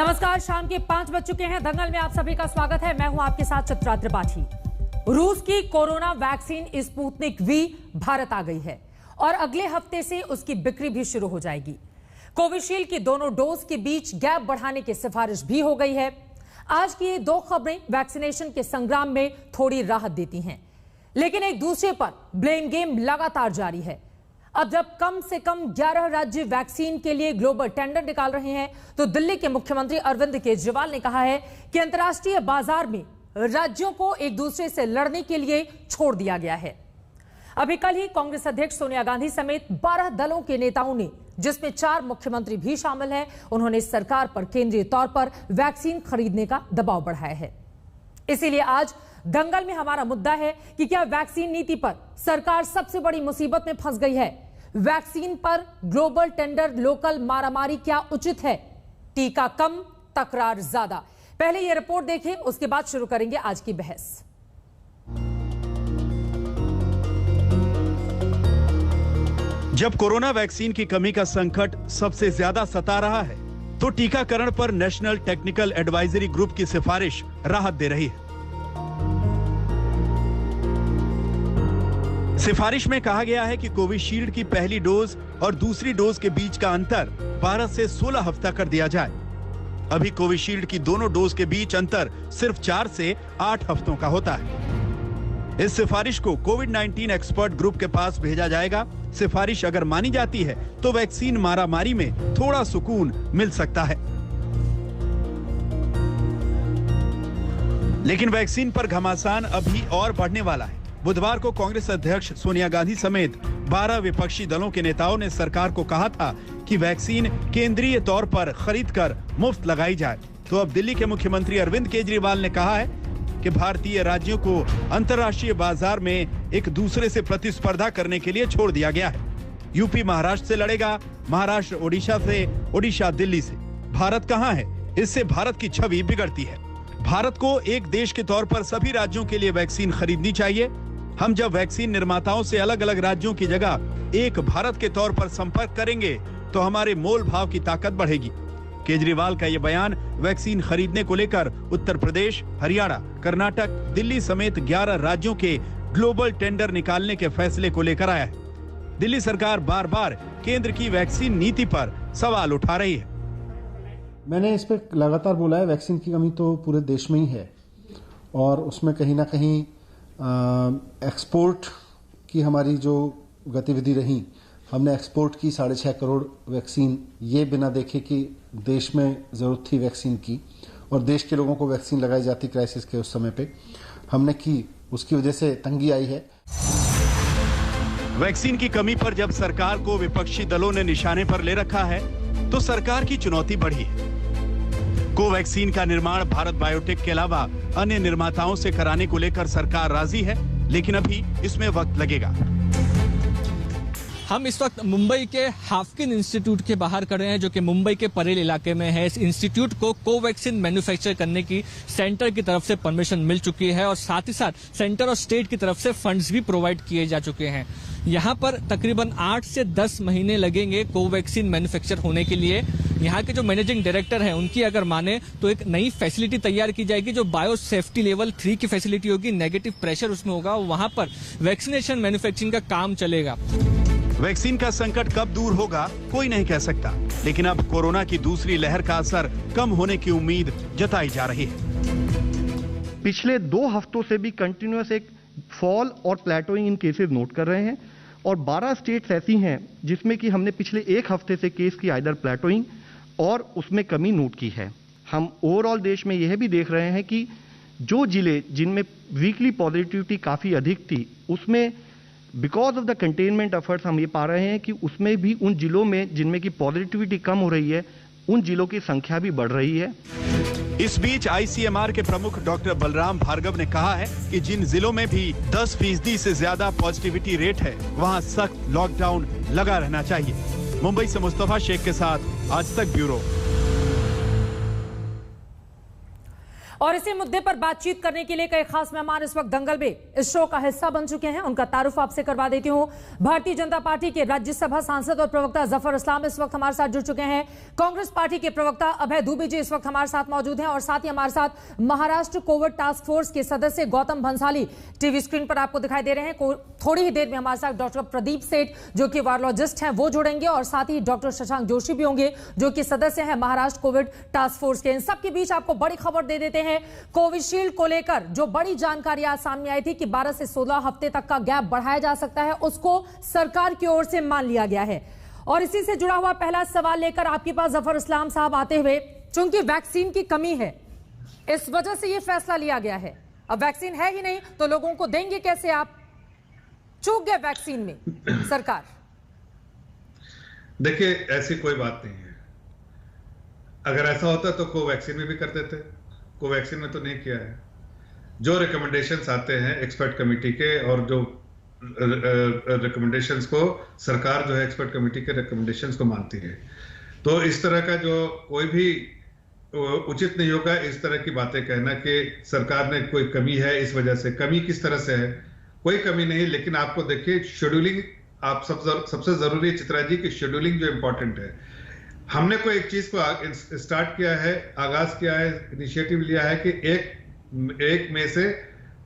नमस्कार, शाम के 5 बज चुके हैं। दंगल में आप सभी का स्वागत है। मैं हूं आपके साथ चित्रा त्रिपाठी। रूस की corona vaccine Sputnik V Bharat आ गई है और अगले हफ्ते से उसकी बिक्री भी शुरू हो जाएगी। कोविशील्ड की दोनों डोज के बीच गैप बढ़ाने की सिफारिश भी हो गई है। आज की ये दो खबरें वैक्सीनेशन के संग्राम में थोड़ी राहत देती हैं, लेकिन एक दूसरे पर ब्लेम गेम लगातार जारी है। अब जब कम से कम 11 राज्य वैक्सीन के लिए ग्लोबल टेंडर निकाल रहे हैं, तो दिल्ली के मुख्यमंत्री अरविंद केजरीवाल ने कहा है कि अंतर्राष्ट्रीय बाजार में राज्यों को एक दूसरे से लड़ने के लिए छोड़ दिया गया है। अभी कल ही कांग्रेस अध्यक्ष सोनिया गांधी समेत 12 दलों के नेताओं ने, जिसमें 4 मुख्यमंत्री भी शामिल हैं, उन्होंने सरकार पर केंद्रीय तौर पर वैक्सीन खरीदने का दबाव बढ़ाया है। इसीलिए आज दंगल में हमारा मुद्दा है कि क्या वैक्सीन नीति पर सरकार सबसे बड़ी मुसीबत में फंस गई है? वैक्सीन पर ग्लोबल टेंडर, लोकल मारामारी क्या उचित है? टीका कम, तकरार ज्यादा। पहले यह रिपोर्ट देखें, उसके बाद शुरू करेंगे आज की बहस। जब कोरोना वैक्सीन की कमी का संकट सबसे ज्यादा सता रहा है, तो टीकाकरण पर नेशनल टेक्निकल एडवाइजरी ग्रुप की सिफारिश राहत दे रही है। सिफारिश में कहा गया है कि कोविशील्ड की पहली डोज और दूसरी डोज के बीच का अंतर 12 से 16 हफ्ता कर दिया जाए। अभी कोविशील्ड की दोनों डोज के बीच अंतर सिर्फ 4 से 8 हफ्तों का होता है। इस सिफारिश को कोविड-19 एक्सपर्ट ग्रुप के पास भेजा जाएगा। सिफारिश अगर मानी जाती है तो वैक्सीन मारामारी में थोड़ा सुकून मिल सकता है, लेकिन वैक्सीन पर घमासान अभी और बढ़ने वाला है। बुधवार को कांग्रेस अध्यक्ष सोनिया गांधी समेत 12 विपक्षी दलों के नेताओं ने सरकार को कहा था कि वैक्सीन केंद्रीय तौर पर खरीदकर मुफ्त लगाई जाए। तो अब दिल्ली के मुख्यमंत्री अरविंद केजरीवाल ने कहा है कि भारतीय राज्यों को अंतर्राष्ट्रीय बाजार में एक दूसरे से प्रतिस्पर्धा करने के लिए छोड़ दिया गया है। यूपी महाराष्ट्र से लड़ेगा, महाराष्ट्र ओडिशा से, ओडिशा दिल्ली से। भारत कहां है? इससे भारत की छवि बिगड़ती है। भारत को एक देश के तौर पर सभी राज्यों के लिए वैक्सीन खरीदनी चाहिए। हम जब वैक्सीन निर्माताओं से अलग अलग राज्यों की जगह एक भारत के तौर पर संपर्क करेंगे तो हमारे मोल भाव की ताकत बढ़ेगी। केजरीवाल का यह बयान वैक्सीन खरीदने को लेकर उत्तर प्रदेश, हरियाणा, कर्नाटक, दिल्ली समेत 11 राज्यों के ग्लोबल टेंडर निकालने के फैसले को लेकर आया है। दिल्ली सरकार बार बार केंद्र की वैक्सीन नीति पर सवाल उठा रही है। मैंने इस पर लगातार बोला है, वैक्सीन की कमी तो पूरे देश में ही है और उसमें कहीं ना कहीं एक्सपोर्ट की हमारी जो गतिविधि रही, हमने एक्सपोर्ट की 6.5 करोड़ वैक्सीन, ये बिना देखे कि देश में ज़रूरत थी वैक्सीन की और देश के लोगों को वैक्सीन लगाई जाती क्राइसिस के उस समय पे, हमने की। उसकी वजह से तंगी आई है। वैक्सीन की कमी पर जब सरकार को विपक्षी दलों ने निशाने पर ले रखा है, तो सरकार की चुनौती बढ़ी है। कोवैक्सीन का निर्माण भारत बायोटेक के अलावा अन्य निर्माताओं से कराने को लेकर सरकार राजी है, लेकिन अभी इसमें वक्त लगेगा। हम इस वक्त मुंबई के हाफकिन इंस्टीट्यूट के बाहर खड़े हैं, जो कि मुंबई के परेल इलाके में है। इस इंस्टीट्यूट को कोवैक्सीन मैन्युफैक्चर करने की सेंटर की तरफ से परमिशन मिल चुकी है और साथ ही साथ सेंटर और स्टेट की तरफ से फंड्स भी प्रोवाइड किए जा चुके हैं। यहाँ पर तकरीबन 8 से 10 महीने लगेंगे कोवैक्सीन मैन्युफैक्चर होने के लिए। यहाँ के जो मैनेजिंग डायरेक्टर हैं, उनकी अगर माने तो एक नई फैसिलिटी तैयार की जाएगी जो बायो सेफ्टी लेवल 3 की फैसिलिटी होगी। नेगेटिव प्रेशर उसमें होगा, वहां पर वैक्सीनेशन मैन्युफैक्चरिंग का काम चलेगा। वैक्सीन का संकट कब दूर होगा कोई नहीं कह सकता, लेकिन अब कोरोना की दूसरी लहर का असर कम होने की उम्मीद जताई जा रही है। पिछले 2 हफ्तों से भी कंटिन्यूअस एक फॉल और प्लेटोइंग इन केसेस नोट कर रहे हैं और 12 स्टेट्स ऐसी हैं जिसमें कि हमने पिछले 1 हफ्ते से केस की आइदर प्लेटोइंग और उसमें कमी नोट की है। हम ओवरऑल देश में यह भी देख रहे हैं कि जो जिले जिनमें वीकली पॉजिटिविटी काफ़ी अधिक थी, उसमें because of the containment efforts हम ये पा रहे हैं कि उसमें भी उन जिलों में जिनमें की पॉजिटिविटी कम हो रही है, उन जिलों की संख्या भी बढ़ रही है। इस बीच आईसीएमआर के प्रमुख डॉक्टर बलराम भार्गव ने कहा है कि जिन जिलों में भी 10% से ज्यादा पॉजिटिविटी रेट है, वहां सख्त लॉकडाउन लगा रहना चाहिए। मुंबई से मुस्तफा शेख के साथ आज तक ब्यूरो। और इसी मुद्दे पर बातचीत करने के लिए कई खास मेहमान इस वक्त दंगल में इस शो का हिस्सा बन चुके हैं। उनका तारुफ आपसे करवा देती हूं। भारतीय जनता पार्टी के राज्यसभा सांसद और प्रवक्ता जफर इस्लाम इस वक्त हमारे साथ जुड़ चुके हैं। कांग्रेस पार्टी के प्रवक्ता अभय दुबे जी इस वक्त हमारे साथ मौजूद हैं और साथ ही हमारे साथ महाराष्ट्र कोविड टास्क फोर्स के सदस्य गौतम भंसाली टीवी स्क्रीन पर आपको दिखाई दे रहे हैं। थोड़ी ही देर में हमारे साथ डॉक्टर प्रदीप सेठ जो कि वायरोलॉजिस्ट हैं वो जुड़ेंगे और साथ ही डॉक्टर शशांक जोशी भी होंगे जो कि सदस्य हैं महाराष्ट्र कोविड टास्क फोर्स के। इन सबके बीच आपको बड़ी खबर दे देते हैं। कोविशील्ड को लेकर जो बड़ी जानकारी आज सामने आई थी कि 12 से 16 हफ्ते तक का गैप बढ़ाया जा सकता है, उसको सरकार की ओर से मान लिया गया है। और इसी से जुड़ा हुआ पहला सवाल लेकर आपके पास जफर इस्लाम साहब आते हुए, चूंकि वैक्सीन की कमी है इस वजह से यह फैसला लिया गया है। अब वैक्सीन है ही नहीं तो लोगों को देंगे कैसे? आप चूक गए वैक्सीन में सरकार। देखिए, ऐसी कोई बात नहीं है। अगर ऐसा होता तो कोवैक्सीन में भी कर देते। कोवैक्सीन में तो नहीं किया है। जो रिकमेंडेशंस आते हैं एक्सपर्ट कमेटी के और जो रिकमेंडेशंस को सरकार जो है एक्सपर्ट कमेटी के रिकमेंडेशंस को मानती है, तो इस तरह का जो कोई भी उचित नहीं होगा इस तरह की बातें कहना कि सरकार ने कोई कमी है इस वजह से। कमी किस तरह से है? कोई कमी नहीं, लेकिन आपको देखिए शेड्यूलिंग आप सबसे जरूरी है चित्रा जी की शेड्यूलिंग जो इंपॉर्टेंट है। हमने कोई एक चीज को स्टार्ट किया है, आगाज किया है, इनिशिएटिव लिया है कि एक मई से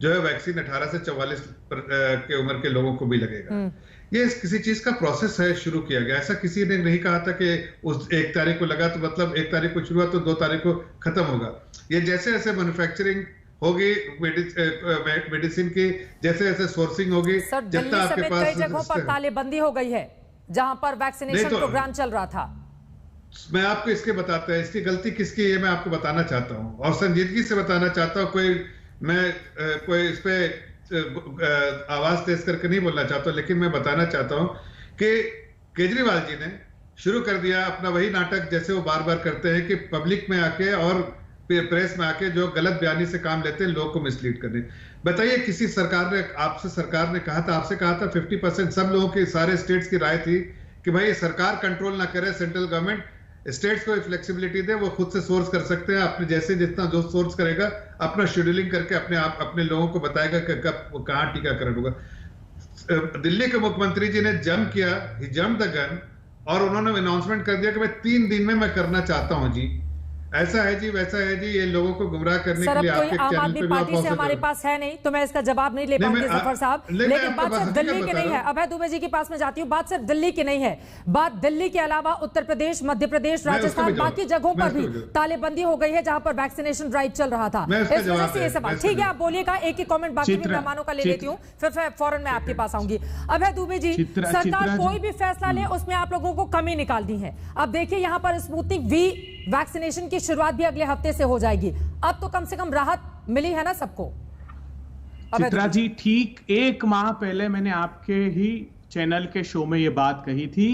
जो है वैक्सीन 18 से 44 के उम्र के लोगों को भी लगेगा। ये किसी चीज का प्रोसेस है, शुरू किया गया। ऐसा किसी ने नहीं कहा था कि उस 1 तारीख को लगा तो मतलब 1 तारीख को शुरू हुआ तो 2 तारीख को खत्म होगा। ये जैसे जैसे मैन्युफैक्चरिंग होगी मेडिसिन की, जैसे जैसे सोर्सिंग होगी, जितना आपके पास कई जगहों पर तालेबंदी हो गई है जहां पर वैक्सीनेशन प्रोग्राम चल रहा था। मैं आपको इसके बताता है, इसकी गलती किसकी है मैं आपको बताना चाहता हूं और संजीदगी से बताना चाहता हूं। कोई इस पे आवाज तेज करके नहीं बोलना चाहता, लेकिन मैं बताना चाहता हूं कि केजरीवाल जी ने शुरू कर दिया अपना वही नाटक जैसे वो बार बार करते हैं कि पब्लिक में आके और प्रेस में आके जो गलत बयानी से काम लेते हैं लोगों को मिसलीड करने। बताइए, किसी सरकार ने कहा था, आपसे कहा था 50% सब लोगों की, सारे स्टेट्स की राय थी कि भाई सरकार कंट्रोल ना करे, सेंट्रल गवर्नमेंट स्टेट्स को फ्लेक्सिबिलिटी दे, वो खुद से सोर्स कर सकते हैं अपने जैसे जितना जो सोर्स करेगा अपना शेड्यूलिंग करके अपने आप अपने लोगों को बताएगा कि कब कहां टीकाकरण होगा। दिल्ली के मुख्यमंत्री जी ने जंप किया, ही जंप द गन, और उन्होंने अनाउंसमेंट कर दिया कि मैं 3 दिन में मैं करना चाहता हूं जी। ऐसा है जी, वैसा है जी, ये लोगों को गुमराह करने के लिए आपके आम आदमी पार्टी से हमारे पास है नहीं तो मैं इसका जवाब नहीं ले पाऊंगी जफर साहब। लेकिन बात सिर्फ दिल्ली की नहीं है। अभय दुबे जी के पास में जाती हूँ। बात सिर्फ दिल्ली की नहीं है, बात दिल्ली के अलावा उत्तर प्रदेश, मध्य प्रदेश, राजस्थान, बाकी जगहों पर भी तालेबंदी हो गई है जहां पर वैक्सीनेशन ड्राइव चल रहा था। इस वजह से ये सवाल। ठीक है, आप बोलिएगा, एक ही कॉमेंट बाकी भी मेहमानों का ले लेती हूँ, फिर फौरन मैं आपके पास आऊंगी। अभय दुबे जी, सरकार कोई भी फैसला ले उसमें आप लोगों को कमी निकालनी है। अब देखिए यहाँ पर स्पुतनिक वी वैक्सीनेशन की शुरुआत भी अगले हफ्ते से हो जाएगी। अब तो कम से कम राहत मिली है ना सबको। चित्रा जी, ठीक 1 माह पहले मैंने आपके ही चैनल के शो में ये बात कही थी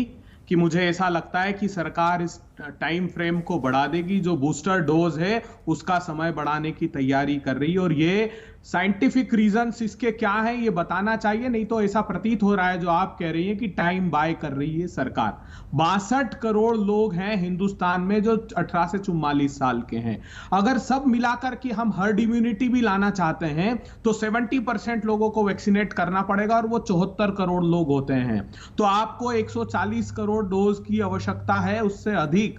कि मुझे ऐसा लगता है कि सरकार इस टाइम फ्रेम को बढ़ा देगी, जो बूस्टर डोज है उसका समय बढ़ाने की तैयारी कर रही है। और ये साइंटिफिक रीजंस इसके क्या है ये बताना चाहिए, नहीं तो ऐसा प्रतीत हो रहा है जो आप कह रही हैं कि टाइम बाय कर रही है सरकार। 62 करोड़ लोग हैं हिंदुस्तान में जो 18 से 44 साल के हैं। अगर सब मिलाकर के हम हर्ड इम्यूनिटी भी लाना चाहते हैं तो 70% लोगों को वैक्सीनेट करना पड़ेगा और वो 74 करोड़ लोग होते हैं। तो आपको 140 करोड़ डोज की आवश्यकता है, उससे अधिक।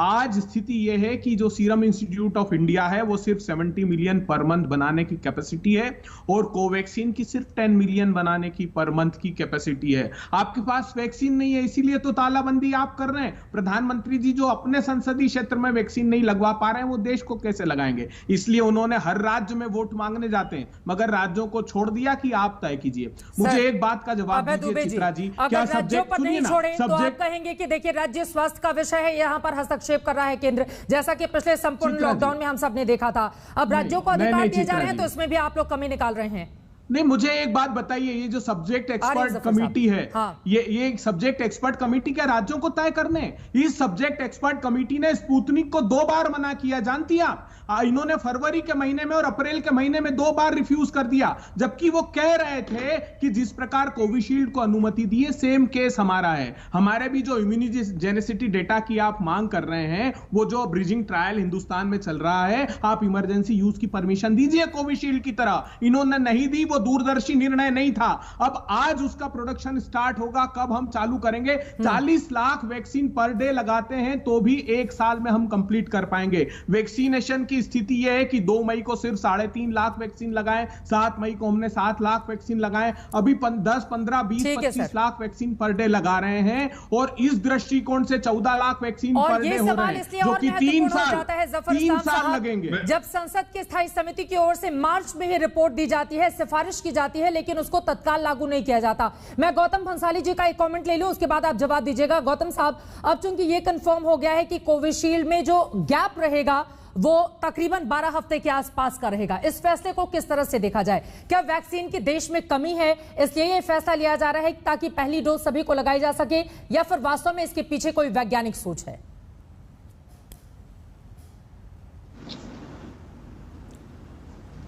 आज स्थिति यह है कि जो सीरम इंस्टीट्यूट ऑफ इंडिया है वो सिर्फ 70 मिलियन पर मंथ बनाने की कैपेसिटी है और कोवैक्सीन की सिर्फ 10 मिलियन बनाने की पर मंथ की कैपेसिटी है। आपके पास वैक्सीन नहीं है, इसीलिए तो तालाबंदी आप कर रहे हैं। प्रधानमंत्री जी जो अपने संसदीय क्षेत्र में वैक्सीन नहीं लगवा पा रहे हैं वो देश को कैसे लगाएंगे? इसलिए उन्होंने हर राज्य में वोट मांगने जाते हैं, मगर राज्यों को छोड़ दिया कि आप तय कीजिए। मुझे एक बात का जवाब दीजिए चित्रा जी, क्या सब्जेक्ट सुनिए ना, सब्जेक्ट कहेंगे कि देखिए राज्य स्वास्थ्य का विषय है, यहाँ पर हस्तक्षेप कर रहा है केंद्र, जैसा कि पिछले संपूर्ण लॉकडाउन में हम सब ने देखा था। अब राज्यों को अधिकार दिए जा रहे हैं तो इसमें भी आप लोग कमी निकाल रहे हैं। नहीं, मुझे एक बात बताइए, ये जो सब्जेक्ट एक्सपर्ट कमेटी है, हाँ। ये सब्जेक्ट एक्सपर्ट कमेटी क्या राज्यों को तय करने? इस सब्जेक्ट एक्सपर्ट कमेटी ने स्पुतनिक को 2 बार मना किया, जानती हैं आप? इन्होंने फरवरी के महीने में और अप्रैल के महीने में 2 बार रिफ्यूज कर दिया, जबकि वो कह रहे थे कि जिस प्रकार कोविशील्ड को अनुमति दी है, सेम केस हमारा है। हमारे भी जो इम्यूनोजेनिसिटी डेटा की आप मांग कर रहे हैं, वो जो ब्रिजिंग ट्रायल हिंदुस्तान में चल रहा है, आप इमरजेंसी यूज की परमिशन दीजिए कोविशील्ड की तरह। इन्होंने नहीं दी, वो दूरदर्शी निर्णय नहीं था। अब आज उसका प्रोडक्शन स्टार्ट होगा, कब हम चालू करेंगे? 40 लाख वैक्सीन पर डे लगाते हैं तो भी 1 साल में हम कंप्लीट कर पाएंगे। वैक्सीनेशन की स्थिति यह है कि 2 मई को सिर्फ 3.5 लाख वैक्सीन लगाए, 7 मई को हमने 7 लाख वैक्सीन लगाए, अभी 10, 15, 20, 25 लाख वैक्सीन पर डे लगा रहे हैं, और इस दृष्टिकोण से 14 लाख वैक्सीन पर डे हो रहे हैं, जो कि 3 साल लगेंगे। जब संसद की स्थायी समिति की ओर से मार्च में ही रिपोर्ट दी जाती है, सिफारिश की जाती है, लेकिन उसको तत्काल लागू नहीं किया जाता। मैं गौतम भंसाली जी का एक कमेंट ले लूं, उसके बाद आप जवाब दीजिएगा। गौतम साहब, अब चूंकि ये कंफर्म हो गया है कि कोविशील्ड में जो गैप रहेगा वो तकरीबन 12 हफ्ते के आसपास का रहेगा, इस फैसले को किस तरह से देखा जाए? क्या वैक्सीन की देश में कमी है इसलिए ये फैसला लिया जा रहा है ताकि पहली डोज सभी को लगाई जा सके, या फिर वास्तव में इसके पीछे कोई वैज्ञानिक सोच है?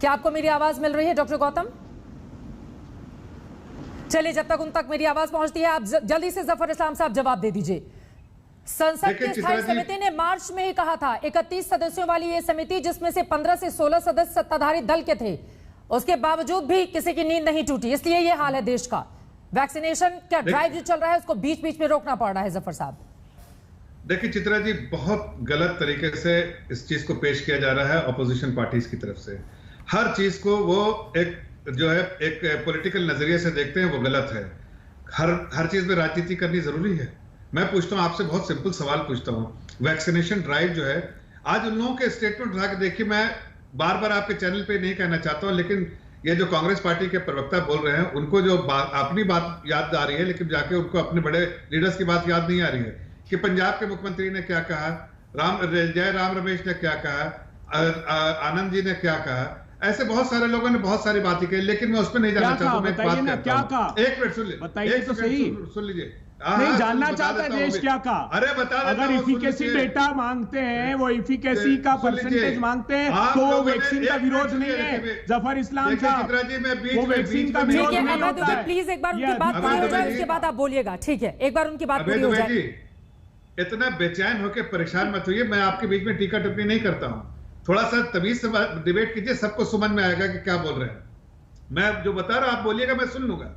क्या आपको मेरी आवाज मिल रही है डॉक्टर गौतम? चलिए, जब तक उन तक मेरी आवाज पहुंचती है, आप जल्दी से जफर इस्लाम साहब जवाब दे दीजिए। संसद की स्थायी समिति ने मार्च में ही कहा था, 31 सदस्यों वाली ये समिति, जिसमें से 15 से 16 सदस्य सत्ताधारी दल के थे, उसके बावजूद भी किसी की नींद नहीं टूटी। इसलिए ये हाल है देश का। वैक्सीनेशन का ड्राइव जो चल रहा है उसको बीच बीच में रोकना पड़ रहा है। जफर साहब, देखिए चित्रा जी, बहुत गलत तरीके से इस चीज को पेश किया जा रहा है ऑपोजिशन पार्टीज की तरफ से। हर चीज को वो एक जो है एक पॉलिटिकल नजरिए से देखते हैं, वो गलत है। हर चीज में राजनीति करनी जरूरी है। मैं पूछता हूं आपसे, बहुत सिंपल सवाल पूछता हूं, वैक्सीनेशन ड्राइव जो है, आज उन लोगों के स्टेटमेंट उठा के देखिए, मैं बार बार आपके चैनल पे नहीं कहना चाहता हूं, लेकिन ये जो कांग्रेस पार्टी के प्रवक्ता बोल रहे हैं, उनको जो अपनी बात याद आ रही है, लेकिन जाके उनको अपने बड़े लीडर्स की बात याद नहीं आ रही है कि पंजाब के मुख्यमंत्री ने क्या कहा, जय राम रमेश ने क्या कहा, आनंद जी ने क्या कहा। ऐसे बहुत सारे लोगों ने बहुत सारी बातें कही, लेकिन मैं उसमें नहीं जाना चाहता। मैं एक मिनट सुन लीजिए, बताइए तो सही। सुन लीजिए, नहीं जानना चाहता देश क्या का? अरे बता देता हूं, अगर इफिकेसी डेटा मांगते हैं, वो इफिकेसी का परसेंटेज मांगते हैं, तो वो वैक्सीन का विरोध नहीं है जफर इस्लाम साहब, वो वैक्सीन का विरोध नहीं होता है। प्लीज एक बार उनकी बात पूरी हो जाए, उसके बाद आप बोलिएगा, ठीक है? एक बार उनकी बात पूरी हो जाए। इतना बेचैन होकर परेशान मत होइए, मैं आपके बीच में टीका टिप्पणी नहीं करता हूं। थोड़ा सा तमीज से डिबेट कीजिए, सबको समझ में आएगा कि क्या बोल रहे हैं। मैं जो बता रहा हूं आप बोलिएगा, मैं सुन लूंगा।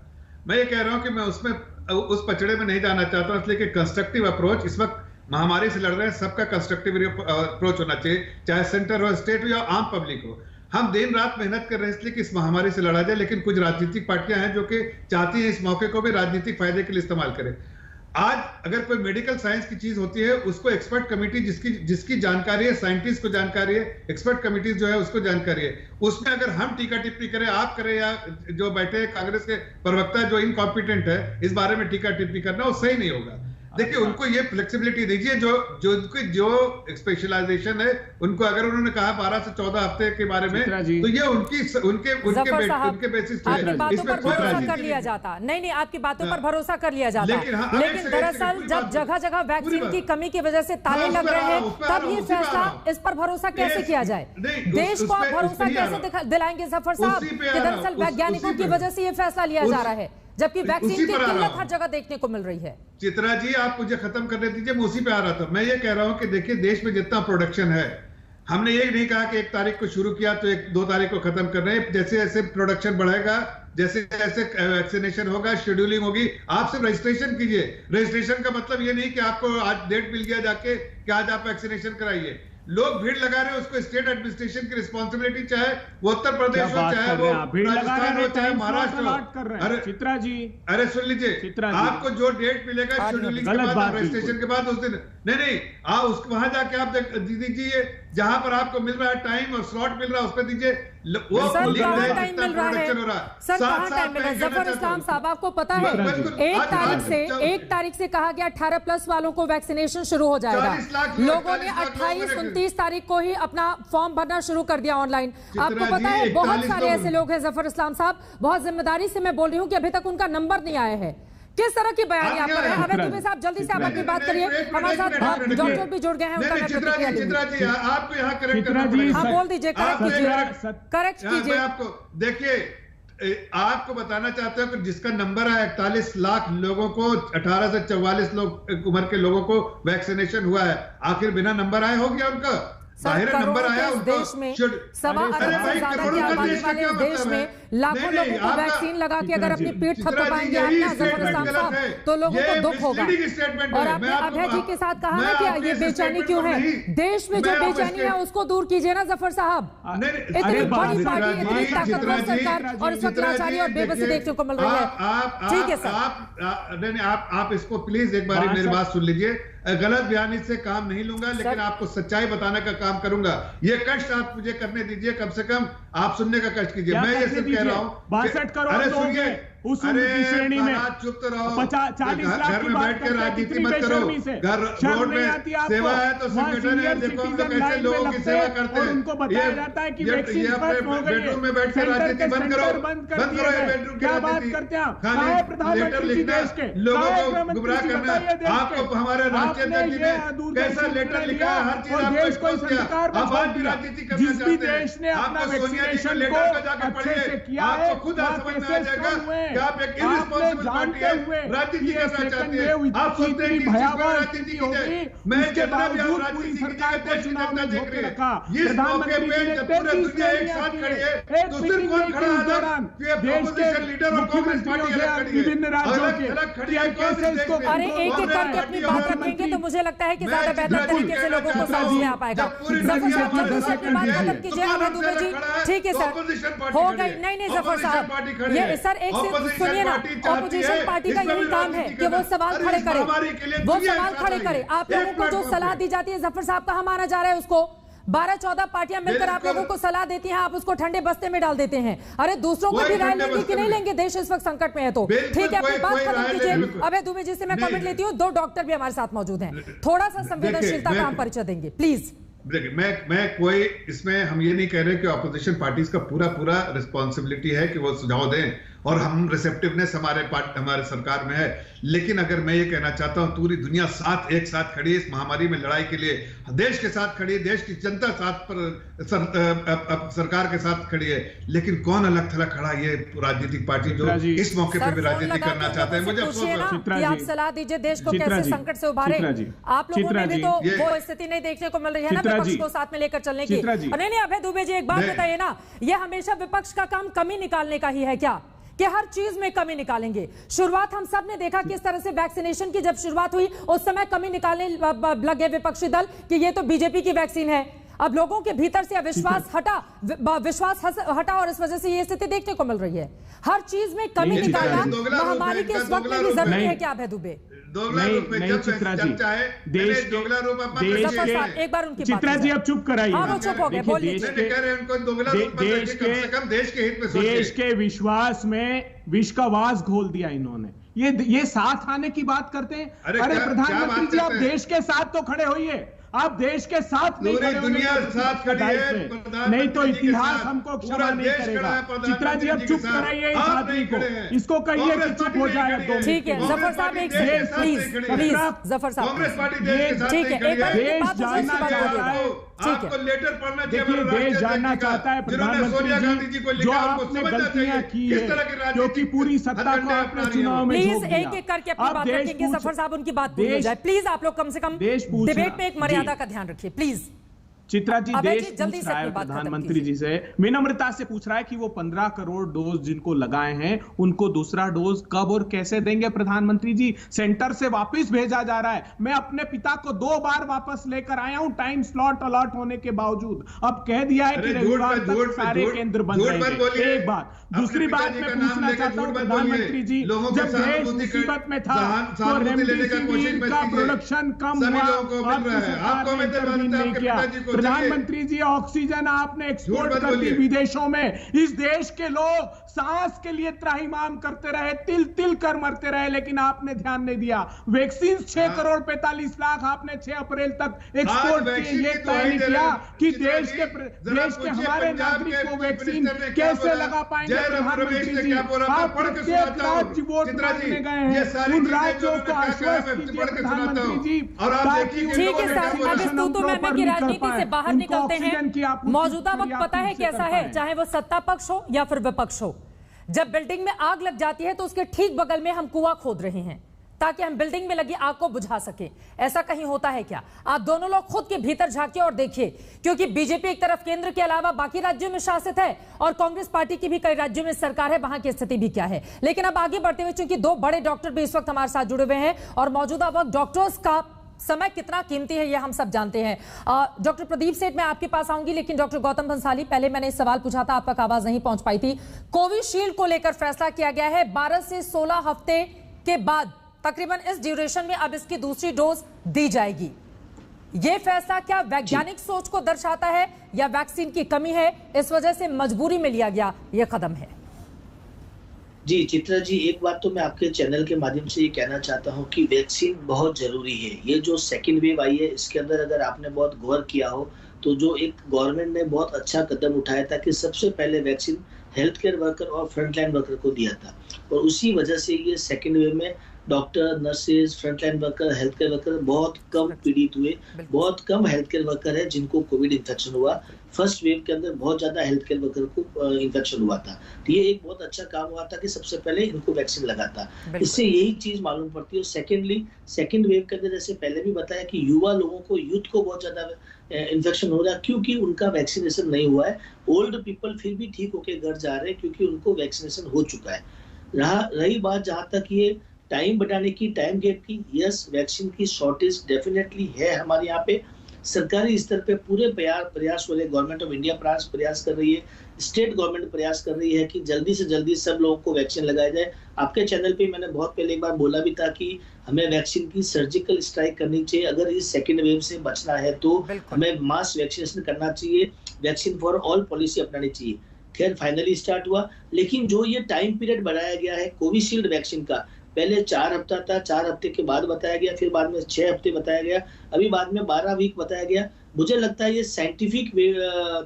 मैं ये कह रहा हूं कि मैं उसमें उस पचड़े में नहीं जाना चाहता, इसलिए कि कंस्ट्रक्टिव अप्रोच, इस वक्त महामारी से लड़ रहे हैं, सबका कंस्ट्रक्टिव अप्रोच होना चाहिए, चाहे सेंटर हो, स्टेट हो या आम पब्लिक हो। हम दिन रात मेहनत कर रहे हैं इसलिए कि इस महामारी से लड़ा जाए, लेकिन कुछ राजनीतिक पार्टियां हैं जो कि चाहती हैं इस मौके को भी राजनीतिक फायदे के लिए इस्तेमाल करें। आज अगर कोई मेडिकल साइंस की चीज होती है, उसको एक्सपर्ट कमेटी जिसकी जानकारी है, साइंटिस्ट को जानकारी है, एक्सपर्ट कमेटी जो है उसको जानकारी है, उसमें अगर हम टीका टिप्पणी करें, आप करें या जो बैठे कांग्रेस के प्रवक्ता जो इनकॉम्पिटेंट है इस बारे में टीका टिप्पणी करना, वो सही नहीं होगा। देखिए, उनको ये फ्लेक्सिबिलिटी दीजिए, जो स्पेशलाइजेशन है उनको, अगर उन्होंने कहा 12 से 14 हफ्ते के बारे में, तो ये उनके बेसिस पे आपकी बातों पर भरोसा कर लिया जाता। नहीं, आपकी बातों पर भरोसा कर लिया जाता, लेकिन दरअसल जब जगह जगह वैक्सीन की कमी की वजह से ताले लग रहे हैं, तब ये फैसला, इस पर भरोसा कैसे किया जाए? देश को आप भरोसा कैसे दिलाएंगे जफर साहब कि दरअसल वैज्ञानिकों की वजह से ये फैसला लिया जा रहा है, जबकि वैक्सीन की किल्लत हर जगह देखने को मिल रही है? चित्रा जी, आप मुझे खत्म करने दीजिए, मैं उसी पे आ रहा था। मैं ये कह रहा हूं कि देखिए, देश में जितना प्रोडक्शन है, हमने ये नहीं कहा कि 1 तारीख को शुरू किया तो 2 तारीख को खत्म कर रहे हैं। जैसे जैसे प्रोडक्शन बढ़ेगा, जैसे जैसे वैक्सीनेशन होगा, शेड्यूलिंग होगी, आप सिर्फ रजिस्ट्रेशन कीजिए। रजिस्ट्रेशन का मतलब ये नहीं कि आपको आज डेट मिल गया जाके कि आज आप वैक्सीनेशन कराइए। लोग भीड़ लगा रहे हैं, उसको स्टेट एडमिनिस्ट्रेशन की रिस्पॉन्सिबिलिटी, चाहे वो उत्तर प्रदेश हो, चाहे वो राजस्थान हो, चाहे महाराष्ट्र हो। अरे चित्रा जी, अरे सुन लीजिए, आपको जो डेट मिलेगा शेड्यूलिंग के बाद, रजिस्ट्रेशन के बाद, उस दिन नहीं वहां जाके आप दीजिए, जहां पर आपको मिल रहा है टाइम और स्लॉट मिल रहा है उस पर दीजिए। वो सर लिख रहे कहाँ हैं टाइम कितना मिल रहा प्रोडक्शन हो है? रहा है। सर साथ कहाँ साथ टाइम मिल रहा है? मैं कहना जफर चाहता इस्लाम हूं। साहब, आपको पता है बिल्कुल, एक तारीख से कहा गया 18+ वालों को वैक्सीनेशन शुरू हो जाएगा। 40 लाख लोग, लोगों ने 40 लाख लोग 28, मरेंगे। 29 तारीख को ही अपना फॉर्म भरना शुरू कर दिया ऑनलाइन। आपको चित्रा पता जी, है बहुत 41 सारे लोग- ऐसे लोग हैं जफर इस्लाम साहब, बहुत जिम्मेदारी से मैं बोल रही हूँ कि अभी तक उनका नंबर नहीं आया है। किस तरह की बयान आप कर रहे हैं? अभय दुबे साहब जल्दी से आप अपनी बात करिए, हमारे साथ डॉक्टर भी जुड़ गए हैं, उनका मैं प्रतिक्रिया लूंगी। चित्रा जी आपको यहाँ करेक्ट चित्रा करना जी, पड़ेगा। हाँ बोल दीजिए, करेक्ट कीजिए, करेक्ट मैं कीजिए। आपको देखिए, आपको बताना चाहता हूं कि जिसका नंबर है 41 लाख लोगों को, 18 से 44 लोग उम्र के लोगों को वैक्सीनेशन हुआ है। आखिर बिना नंबर आए हो गया उनका? जाहिर नंबर आया उनको। देश में 1.25 अरब से ज्यादा की आबादी वाले इस देश में लाखों लोगों को वैक्सीन लगा के अगर अपनी पीठ थपथपाएंगे आप ना जफर इस्लाम साहब, तो लोगों को दुख होगा। और आपने अभय जी के साथ कहा ना कि ये बेचैनी क्यों है, देश में जो बेचैनी है उसको दूर कीजिए ना जफर साहब। इतनी बड़ी पार्टी, इतनी ताकतवर सरकार, और इस वक्त लाचारी और बेबसी देखने को मिल रही है। ठीक है सर, आप इसको प्लीज एक बार मेरी बात सुन लीजिए। गलत बयानी से काम नहीं लूंगा, लेकिन आपको सच्चाई बताने का काम करूंगा। ये कष्ट आप मुझे करने दीजिए, कम से कम आप सुनने का कष्ट कीजिए। मैं ये सब कह रहा हूँ, 62 करोड़ अरे लोग सुनिए, हैं उस उम्र की श्रेणी में। चुप तो रहो। 40 लाख घर की में बात बैठ कर करते हैं, राजनीति कितनी मत करो। बेशर्मी से। घर शर्म रोड नहीं में आती आपको? सेवा है तो वहाँ संगठन है, सीनियर देखो हम लोग सिटीजन कैसे लाइन में लोगों की लगते सेवा हैं करते और हैं। उनको बताया जाता है कि वैक्सीन खत्म हो गई है। बेडरूम में बैठ कर राजनीति बंद करो, बंद करो ये बेडरूम की क्या बात राजनीति। करते हैं आप? खाली कहाँ है लेटर प्रधानमंत्री जी लिखना, देश के? लोगों कहाँ है को गृहमंत्री गुमराह जी करना। बताइए देश आपको के? हमारे राज्य आपने अध्यक्ष ये ने दूरदर्शन कैसा लेटर में लिखा है, हर चीज और आपको देश को एक्सपोज किया। संस्कार में आप छोड़ आज भी दिया। राजनीति करना जिस भी चाहते हैं। देश ने अपना आपको सोनिया जी के वैक्सीनेशन लेटर को को जाकर अच्छे पढ़िए, से किया है, आपको खुद वहाँ समझ में आ केसेस जाएगा कम हुए। कि आप एक आपने इर्रिस्पांसिबल पार्टी है, जानते हुए राजनीति ये करना सेकंड चाहती है। वेव आप सोचते हैं कि इस भयावह पर राजनीति स्थिति की होगी, जाए। मैं उसके जितना भी आप बावजूद राजनीति पूरी की सरकार जाए, को देश की चुनाव जनता में देख धोखे रही है। रखा। इस मौके पे जब पूरी दुनिया एक साथ खड़ी है, तो सिर्फ कौन खड़ा है अलग? ये अपोजिशन लीडर और कांग्रेस पार्टी अलग खड़ी है। विभिन्न राज्यों के अलग खड़ी है कांग्रेस देश में। अरे एक एक करके अपनी बात रखेंगे तो मुझे लगता है कि ज्यादा बेहतर तरीके से लोगों को समझ में आ पाएगा। जफर साहब जल्दी से अपनी बात खत्म कीजिए। अभय दुबे जी, ठीक है सर, हो गई। नहीं जफर साहब, ये सर एक से सुनिए ना, ऑपोजिशन पार्टी का यही काम है कि वो सवाल खड़े करे, वो सवाल खड़े करे। आप लोगों को जो सलाह दी जाती है, जफर साहब कहाँ माना जा रहा है उसको? 12-14 पार्टियां मिलकर आप लोगों को सलाह देती हैं, आप उसको ठंडे बस्ते में डाल देते हैं। अरे दूसरों को भी राय लेंगे कि नहीं लेंगे? देश इस वक्त संकट में है तो ठीक है, अपनी बात खत्म कीजिए। अभय दुबे जी से मैं कमेंट लेती हूँ। 2 डॉक्टर भी हमारे साथ मौजूद हैं, थोड़ा सा संवेदनशीलता का हम परिचय देंगे प्लीज। देखिए, मैं कोई इसमें हम ये नहीं कह रहे कि ऑपोजिशन पार्टीज का पूरा रिस्पॉन्सिबिलिटी है कि वो सुझाव दें, और हम रिसेप्टिवनेस हमारे सरकार में है। लेकिन अगर मैं ये कहना चाहता हूं, पूरी दुनिया एक साथ खड़ी है इस महामारी में लड़ाई के लिए, देश के साथ खड़ी है, देश की जनता सरकार के साथ खड़ी है। लेकिन कौन अलग थलग खड़ा? ये राजनीतिक पार्टी जो इस मौके पे भी राजनीति करना चाहते हैं। मुझे अफसोस है। आप सलाह दीजिए देश को कैसे संकट से उबारे। आप लोगों में भी तो वो स्थिति नहीं देखने को मिल रही है ना विपक्ष को साथ में लेकर चलने की। नहीं अभय दुबे जी, एक बात बताइए ना, ये हमेशा विपक्ष का काम कमी निकालने का ही है क्या, कि हर चीज में कमी निकालेंगे? शुरुआत हम सब ने देखा किस तरह से वैक्सीनेशन की जब शुरुआत हुई उस समय कमी निकालने लगे विपक्षी दल कि ये तो बीजेपी की वैक्सीन है। अब लोगों के भीतर से विश्वास हटा और इस वजह से ये स्थिति देखने को मिल रही है। हर चीज में कमी निकालना महामारी के इस वक्त में भी जरूरी है क्या अभय दुबे? नहीं चित्रा जी, देश के एक बार उनकी चित्रा जी अब चुप कराइए। हाँ, वो चुप हो गए, बोलिए। देश के विश्वास में विष का वास घोल दिया इन्होंने। ये साथ आने की बात करते हैं। अरे प्रधानमंत्री जी, आप देश के साथ तो खड़े होइए, आप देश के साथ नहीं खड़े, दुनिया साथ खड़ी है, नहीं तो इतिहास हमको क्षमा नहीं करेगा। चित्रा जी अब चुप कराइए इस आदमी को, इसको कहिए कि चुप हो जाए। ठीक है जफर साहब, एक प्लीज जफर साहब, ठीक है, देश जानना चाहता है, आपको लेटर पढ़ना चाहिए। देखिए, देश जानना चाहता है प्रधानमंत्री जी जो आपने गलतियां की है, क्योंकि पूरी सत्ता को आपने चुनाव में प्लीज एक एक करके अपनी बात रखेंगे। जफर साहब उनकी बात पूरी हो जाए प्लीज। आप लोग कम से कम डिबेट में एक मर्यादा का ध्यान रखिए प्लीज। चित्रा जी, देश जल्दी पूछ से रहा है अपनी बात प्रधानमंत्री जी से, विनम्रता से पूछ रहा है कि वो 15 करोड़ डोज जिनको लगाए हैं उनको दूसरा डोज कब और कैसे देंगे प्रधानमंत्री जी? सेंटर से वापस भेजा जा रहा है। मैं अपने पिता को 2 बार वापस लेकर आया हूं टाइम स्लॉट अलॉट होने के बावजूद। अब कह दिया है कि रविवार तक सारे केंद्र बंद रहेंगे। एक बात, दूसरी बात मैं पूछना चाहता हूं प्रधानमंत्री जी, जब देश मुसीबत में था तो रेमडेसिविर का प्रोडक्शन कम हुआ, आपने सरकार ने इंटरवीन नहीं किया। प्रधानमंत्री जी, ऑक्सीजन आपने एक्सपोर्ट कर दी विदेशों में। इस देश के लोग सांस के लिए त्राहिमाम करते रहे, तिल तिल कर मरते रहे, लेकिन आपने ध्यान नहीं दिया। वैक्सीन 6 करोड़ 45 लाख आपने 6 अप्रैल तक एक्सपोर्ट किए। ये तय नहीं किया कि देश के हमारे नागरिक को वैक्सीन कैसे लगा पाएंगे। प्रधानमंत्री जी, आप प्रत्येक राज्य वोट मांगने गए हैं, उन राज्यों को आश्वस्त कीजिए प्रधानमंत्री जी, ताकि ठीक है सर, अब इस तू मैं की राजनीति से बाहर निकलते हैं। मौजूदा वक्त पता है कैसा है, चाहे वो सत्ता पक्ष हो या फिर विपक्ष हो। जब बिल्डिंग में आग लग जाती है तो उसके ठीक बगल में हम कुआं खोद रहे हैं ताकि हम बिल्डिंग में लगी आग को बुझा सके। ऐसा कहीं होता है क्या? आप दोनों लोग खुद के भीतर झांकिए और देखिए, क्योंकि बीजेपी एक तरफ केंद्र के अलावा बाकी राज्यों में शासित है और कांग्रेस पार्टी की भी कई राज्यों में सरकार है, वहां की स्थिति भी क्या है। लेकिन अब आगे बढ़ते हुए, चूंकि 2 बड़े डॉक्टर भी इस वक्त हमारे साथ जुड़े हुए हैं और मौजूदा वक्त डॉक्टर्स का समय कितना कीमती है ये हम सब जानते हैं। डॉक्टर प्रदीप सेठ, मैं आपके पास आऊंगी, लेकिन डॉक्टर गौतम भंसाली, पहले मैंने इस सवाल पूछा था, आप तक आवाज नहीं पहुंच पाई थी। कोविशील्ड को लेकर फैसला किया गया है 12 से 16 हफ्ते के बाद, तकरीबन इस ड्यूरेशन में अब इसकी दूसरी डोज दी जाएगी। यह फैसला क्या वैज्ञानिक सोच को दर्शाता है या वैक्सीन की कमी है, इस वजह से मजबूरी में लिया गया यह कदम है? जी चित्रा जी, एक बात तो मैं आपके चैनल के माध्यम से ये कहना चाहता हूँ कि वैक्सीन बहुत जरूरी है। ये जो सेकेंड वेव आई है, इसके अंदर अगर आपने बहुत गौर किया हो तो जो एक गवर्नमेंट ने बहुत अच्छा कदम उठाया था कि सबसे पहले वैक्सीन हेल्थ केयर वर्कर और फ्रंटलाइन वर्कर को दिया था, और उसी वजह से ये सेकेंड वेव में doctor, nurses, frontline worker, health care worker बहुत कम पीड़ित हुए। बहुत कम हेल्थ केयर वर्कर है जिनको कोविड इन्फेक्शन हुआ। फर्स्ट वेव के अंदर बहुत ज्यादा हेल्थ केयर वर्कर को इन्फेक्शन हुआ था, तो ये एक बहुत अच्छा काम हुआ था कि सबसे पहले इनको वैक्सीन लगा था। इससे यही चीज मालूम पड़ती है। सेकेंडली, सेकेंड वेव के अंदर जैसे पहले भी बताया कि युवा लोगों को, यूथ को बहुत ज्यादा इन्फेक्शन हो रहा है क्योंकि उनका वैक्सीनेशन नहीं हुआ है। ओल्ड पीपल फिर भी ठीक होकर घर जा रहे हैं क्योंकि उनको वैक्सीनेशन हो चुका है। रही बात जहां तक ये टाइम बढ़ाने की, टाइम गैप की, यस वैक्सीन की शॉर्टेज डेफिनेटली है हमारे यहाँ पे। सरकारी स्तर पे पूरे प्रयास हो रहे, गवर्नमेंट ऑफ इंडिया प्रयास कर रही है, स्टेट गवर्नमेंट प्रयास कर रही है कि जल्दी से जल्दी सब लोगों को वैक्सीन लगाया जाए। आपके चैनल पे मैंने बहुत पहले एक बार बोला भी था कि हमें वैक्सीन की सर्जिकल स्ट्राइक करनी चाहिए। अगर इस सेकेंड वेव से बचना है तो हमें मास वैक्सीनेशन करना चाहिए, वैक्सीन फॉर ऑल पॉलिसी अपनानी चाहिए। खैर फाइनली स्टार्ट हुआ, लेकिन जो ये टाइम पीरियड बढ़ाया गया है कोविशील्ड वैक्सीन का, पहले 4 हफ्ता था, 4 हफ्ते के बाद बताया गया, फिर बाद में 6 हफ्ते बताया गया, अभी बाद में 12 वीक बताया गया। मुझे लगता है ये साइंटिफिक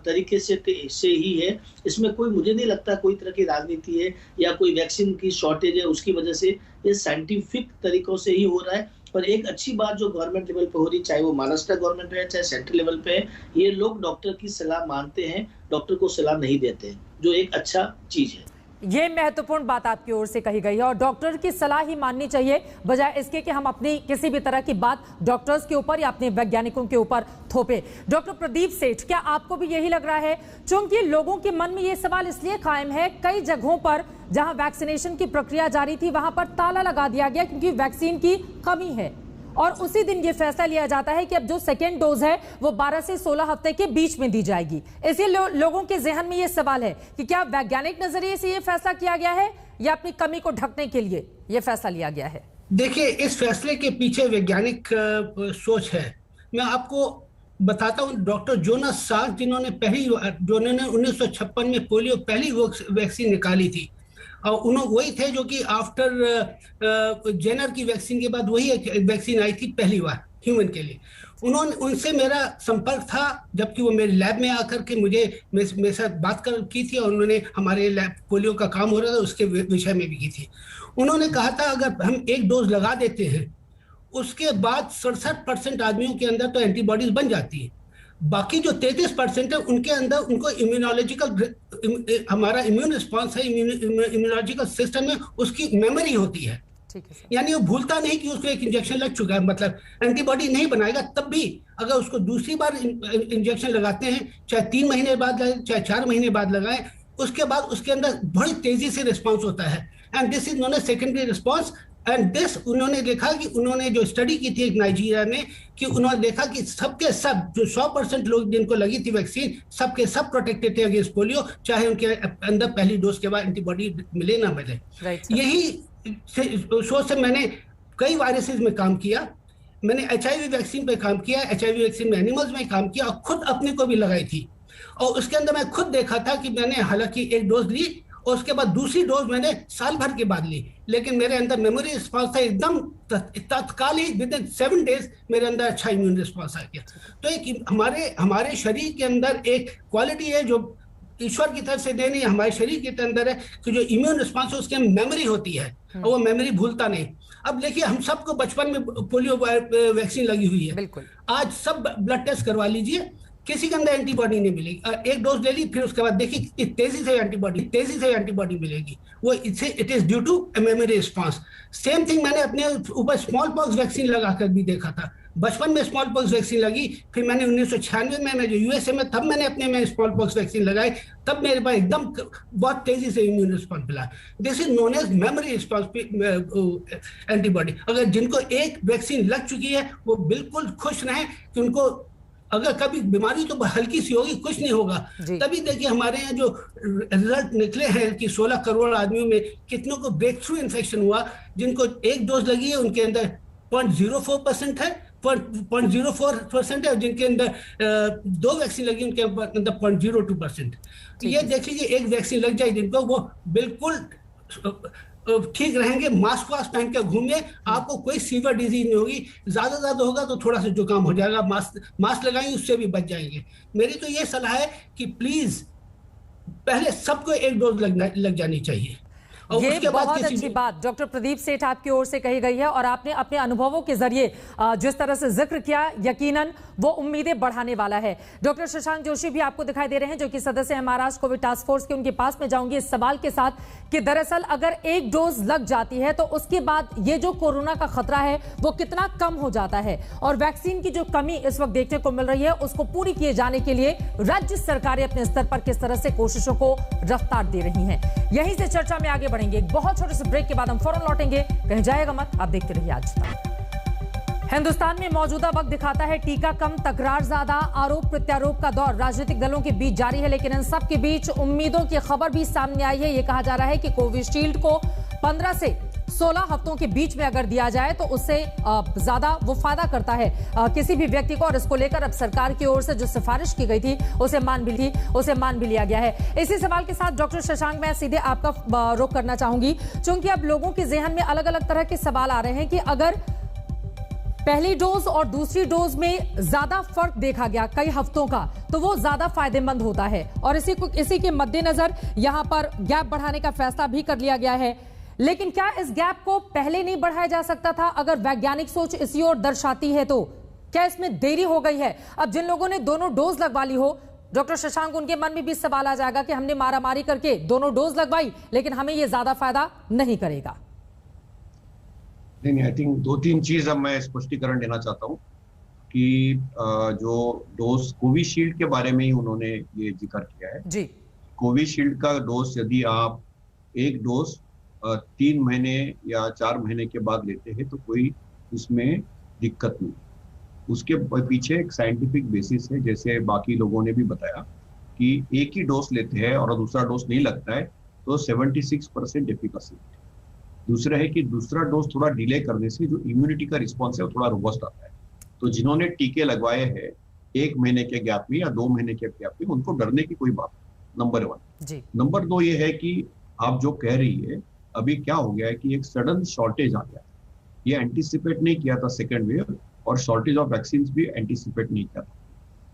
तरीके से ही है। इसमें कोई, मुझे नहीं लगता कोई तरह की राजनीति है या कोई वैक्सीन की शॉर्टेज है उसकी वजह से। ये साइंटिफिक तरीकों से ही हो रहा है। पर एक अच्छी बात जो गवर्नमेंट लेवल पे हो रही, चाहे वो महाराष्ट्र गवर्नमेंट है चाहे सेंट्रल लेवल पे है, ये लोग डॉक्टर की सलाह मानते हैं, डॉक्टर को सलाह नहीं देते हैं, जो एक अच्छा चीज है। ये महत्वपूर्ण बात आपकी ओर से कही गई है और डॉक्टर की सलाह ही माननी चाहिए, बजाय इसके कि हम अपनी किसी भी तरह की बात डॉक्टर्स के ऊपर या अपने वैज्ञानिकों के ऊपर थोपे। डॉक्टर प्रदीप सेठ, क्या आपको भी यही लग रहा है? चूंकि लोगों के मन में ये सवाल इसलिए कायम है, कई जगहों पर जहां वैक्सीनेशन की प्रक्रिया जारी थी वहां पर ताला लगा दिया गया क्योंकि वैक्सीन की कमी है, और उसी दिन ये फैसला लिया जाता है कि अब जो सेकेंड डोज है वो 12 से 16 हफ्ते के बीच में दी जाएगी। इसलिए लोगों के जहन में ये सवाल है कि क्या वैज्ञानिक नजरिए से ये फैसला किया गया है या अपनी कमी को ढकने के लिए ये फैसला लिया गया है? देखिए, इस फैसले के पीछे वैज्ञानिक सोच है। मैं आपको बताता हूँ, डॉक्टर जोनास साल्क जिन्होंने 1956 में पोलियो पहली वैक्सीन निकाली थी, और उन्होंने वही थे जो कि आफ्टर जेनर की वैक्सीन के बाद वही एक वैक्सीन आई थी पहली बार ह्यूमन के लिए। उनसे मेरा संपर्क था जबकि वो मेरे लैब में आकर के मेरे साथ बात की थी, और उन्होंने हमारे लैब पोलियो का काम हो रहा था उसके विषय में भी की थी। उन्होंने कहा था अगर हम एक डोज लगा देते हैं उसके बाद 67% आदमियों के अंदर तो एंटीबॉडीज बन जाती है, बाकी जो 33% है उनके अंदर उनको इम्यूनोलॉजिकल, हमारा इम्यून रिस्पॉन्स है, इम्यूनोलॉजिकल सिस्टम है, उसकी मेमोरी होती है। यानी वो भूलता नहीं कि उसको एक इंजेक्शन लग चुका है, मतलब एंटीबॉडी नहीं बनाएगा। तब भी अगर उसको दूसरी बार इंजेक्शन लगाते हैं, चाहे 3 महीने बाद लगाए चाहे 4 महीने बाद लगाए, उसके बाद उसके अंदर बड़ी तेजी से रिस्पॉन्स होता है, and this is known as secondary response. And this उन्होंने देखा कि उन्होंने जो स्टडी की थी एक नाइजीरिया में, कि उन्होंने देखा कि सबके सब जो 100% लोग जिनको लगी थी वैक्सीन, सबके सब प्रोटेक्टेड थे अगेंस्ट पोलियो, चाहे उनके अंदर पहली डोज के बाद एंटीबॉडी मिले ना मिले। यही सोच से मैंने कई वायरसेस में काम किया, मैंने HIV वैक्सीन पे काम किया, HIV वैक्सीन में एनिमल्स में काम किया और खुद अपने को भी लगाई थी। और उसके अंदर मैं खुद देखा था कि मैंने हालांकि एक डोज ली और उसके बाद दूसरी डोज मैंने साल भर के बाद ली, लेकिन मेरे अंदर मेमोरी रिस्पॉन्स था एकदम तत्काल ही, विद इन 7 days मेरे अंदर अच्छा इम्यून रिस्पॉन्स आ गया। तो एक हमारे शरीर के अंदर एक क्वालिटी है जो ईश्वर की तरफ से देनी है, हमारे शरीर के अंदर है कि जो इम्यून रिस्पॉन्स है उसके मेमोरी होती है और वो मेमोरी भूलता नहीं। अब देखिए हम सबको बचपन में पोलियो वैक्सीन लगी हुई है, बिल्कुल। आज सब ब्लड टेस्ट करवा लीजिए, किसी के अंदर एंटीबॉडी नहीं मिलेगी। एक डोज ले ली, फिर उसके बाद देखिए तेजी से एंटीबॉडी मिलेगी। वो it is due to memory response. Same thing मैंने अपने ऊपर स्मॉल पॉक्स वैक्सीन लगाकर भी देखा था। बचपन में स्मॉल पॉक्स वैक्सीन लगी, फिर मैंने 1996 में मैं जो यूएसए में, तब मैंने अपने में स्मॉल पॉक्स वैक्सीन लगाई, तब मेरे पास एकदम बहुत तेजी से इम्यून रिस्पॉन्स मिला। This is known as memory response antibody. अगर जिनको एक वैक्सीन लग चुकी है वो बिल्कुल खुश रहें कि उनको अगर कभी बीमारी तो हल्की सी होगी, कुछ नहीं होगा। तभी देखिए हमारे यहाँ जो रिजल्ट निकले हैं कि 16 करोड़ आदमियों में कितनों को ब्रेक थ्रू इन्फेक्शन हुआ, जिनको एक डोज लगी है उनके अंदर 0.04% है, 0.04% है, और जिनके अंदर 2 वैक्सीन लगी उनके अंदर 0.02%। तो ये देख लीजिए, एक वैक्सीन लग जाए जिनको, वो बिल्कुल ठीक रहेंगे। मास्क वास्क पहन कर घूमिए, आपको कोई सीवियर डिजीज नहीं होगी। ज्यादा होगा तो थोड़ा सा जुकाम हो जाएगा, मास्क लगाएंगे उससे भी बच जाएंगे। मेरी तो ये सलाह है कि प्लीज पहले सबको एक डोज लग जानी चाहिए। ये बहुत अच्छी बात डॉक्टर प्रदीप सेठ आपकी ओर से कही गई है और आपने अपने अनुभवों के जरिए जिस तरह से जिक्र किया, यकीनन वो उम्मीदें बढ़ाने वाला है। डॉक्टर शशांक जोशी भी आपको दिखाई दे रहे हैं, जो कि सदस्य हैं महाराष्ट्र कोविड टास्क फोर्स के। उनके पास में जाऊंगी इस सवाल के साथ कि दरअसल अगर एक डोज लग जाती है तो उसके बाद ये जो कोरोना का खतरा है वो कितना कम हो जाता है, और वैक्सीन की जो कमी इस वक्त देखने को मिल रही है उसको पूरी किए जाने के लिए राज्य सरकारें अपने स्तर पर किस तरह से कोशिशों को रफ्तार दे रही हैं। यहीं से चर्चा में आगे बढ़ेंगे। एक बहुत छोटे से ब्रेक के बाद हम फौरन लौटेंगे, कहीं जाएगा मत, आप देखते रहिए आज तक। हिंदुस्तान में मौजूदा वक्त दिखाता है टीका कम तकरार ज्यादा, आरोप प्रत्यारोप का दौर राजनीतिक दलों के बीच जारी है, लेकिन इन सब के बीच उम्मीदों की खबर भी सामने आई है। यह कहा जा रहा है कि कोविशील्ड को 15 से 16 हफ्तों के बीच में अगर दिया जाए तो उससे ज्यादा वो फायदा करता है किसी भी व्यक्ति को, और इसको लेकर अब सरकार की ओर से जो सिफारिश की गई थी उसे मान भी लिया गया है। इसी सवाल के साथ डॉक्टर शशांक मैं सीधे आपका रुख करना चाहूंगी, क्योंकि अब लोगों के जहन में अलग अलग तरह के सवाल आ रहे हैं कि अगर पहली डोज और दूसरी डोज में ज्यादा फर्क देखा गया कई हफ्तों का, तो वो ज्यादा फायदेमंद होता है, और इसी के मद्देनजर यहां पर गैप बढ़ाने का फैसला भी कर लिया गया है। लेकिन क्या इस गैप को पहले नहीं बढ़ाया जा सकता था? अगर वैज्ञानिक सोच इसी ओर दर्शाती है तो क्या इसमें देरी हो गई है? अब जिन लोगों ने दोनों डोज लगवा ली हो, डॉक्टर शशांक, उनके मन में भी सवाल आ जाएगा कि हमने मारामारी करके दोनों डोज लगवाई लेकिन हमें यह ज्यादा फायदा नहीं करेगा। नहीं, आई थिंक 2-3 चीज अब मैं स्पष्टीकरण देना चाहता हूँ कि जो डोज कोविशील्ड के बारे में ही उन्होंने ये जिक्र किया है जी। कोविशील्ड का डोज यदि आप एक डोज 3 महीने या 4 महीने के बाद लेते हैं तो कोई उसमें दिक्कत नहीं। उसके पीछे एक साइंटिफिक बेसिस है, जैसे बाकी लोगों ने भी बताया कि एक ही डोज लेते हैं और दूसरा डोज नहीं लगता है तो 76% एफिकेसी। दूसरा है कि दूसरा डोज थोड़ा डिले करने से जो इम्यूनिटी का रिस्पॉन्स है वो थोड़ा रोबस्ट आता है। तो जिन्होंने टीके लगवाए हैं 1 महीने के गैप में या 2 महीने के गैप में, उनको डरने की कोई बात नहीं, नंबर 1। नंबर 2 ये है कि आप जो कह रही है अभी क्या हो गया है कि एक सडन शॉर्टेज आ गया। ये एंटीसिपेट नहीं किया था सेकेंड वेव, और शॉर्टेज ऑफ वैक्सीन भी एंटीसिपेट नहीं किया था।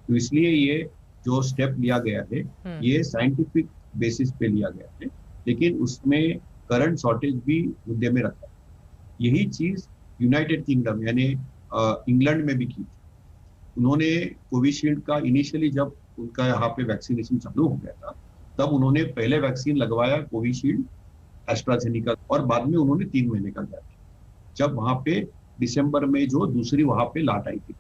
तो इसलिए ये जो स्टेप लिया गया है ये साइंटिफिक बेसिस पे लिया गया है, लेकिन उसमें करंट शॉर्टेज भी मुद्दे में रखा है। यही चीज यूनाइटेड किंगडम यानी इंग्लैंड में भी की थी। उन्होंने कोविशील्ड का इनिशियली जब उनका यहाँ पे वैक्सीनेशन चालू हो गया था तब उन्होंने पहले वैक्सीन लगवाया कोविशील्ड एस्ट्राजेनिका, और बाद में उन्होंने 3 महीने का गैप, जब वहां पे दिसंबर में जो दूसरी वहां पे लाट आई थी।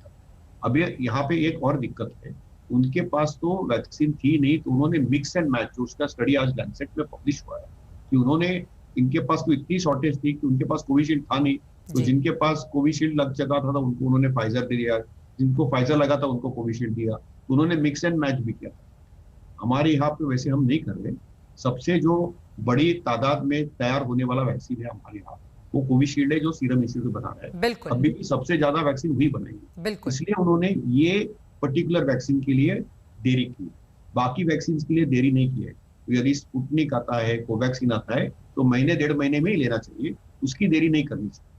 अब यहाँ पे एक और दिक्कत है, उनके पास तो वैक्सीन थी नहीं, तो उन्होंने मिक्स एंड मैच, जो उसका स्टडी आज लैंसेट में पब्लिश हुआ है कि उन्होंने, इनके पास तो इतनी शॉर्टेज थी कि उनके पास कोविशील्ड था नहीं, तो जिनके पास कोविशील्ड लग चुका था उनको उन्होंने फाइजर दे दिया, जिनको फाइजर लगा था उनको कोविशील्ड दिया, उन्होंने मिक्स एंड मैच भी किया था। हमारे यहाँ पे वैसे हम नहीं कर रहे। सबसे जो बड़ी तादाद में तैयार होने वाला वैक्सीन है हमारे यहाँ, वो कोविशील्ड है जो सीरम इंस्टीट्यूट बना रहा है। बिल्कुल। अभी भी सबसे ज्यादा वैक्सीन वही बनाएंगे, बिल्कुल। इसलिए उन्होंने ये पर्टिकुलर वैक्सीन के लिए देरी की, बाकी वैक्सीन के लिए देरी नहीं की है। तो यदि स्पुतनिक आता है, कोवैक्सीन आता है, तो महीने 1.5 महीने में ही लेना चाहिए, उसकी देरी नहीं करनी चाहिए।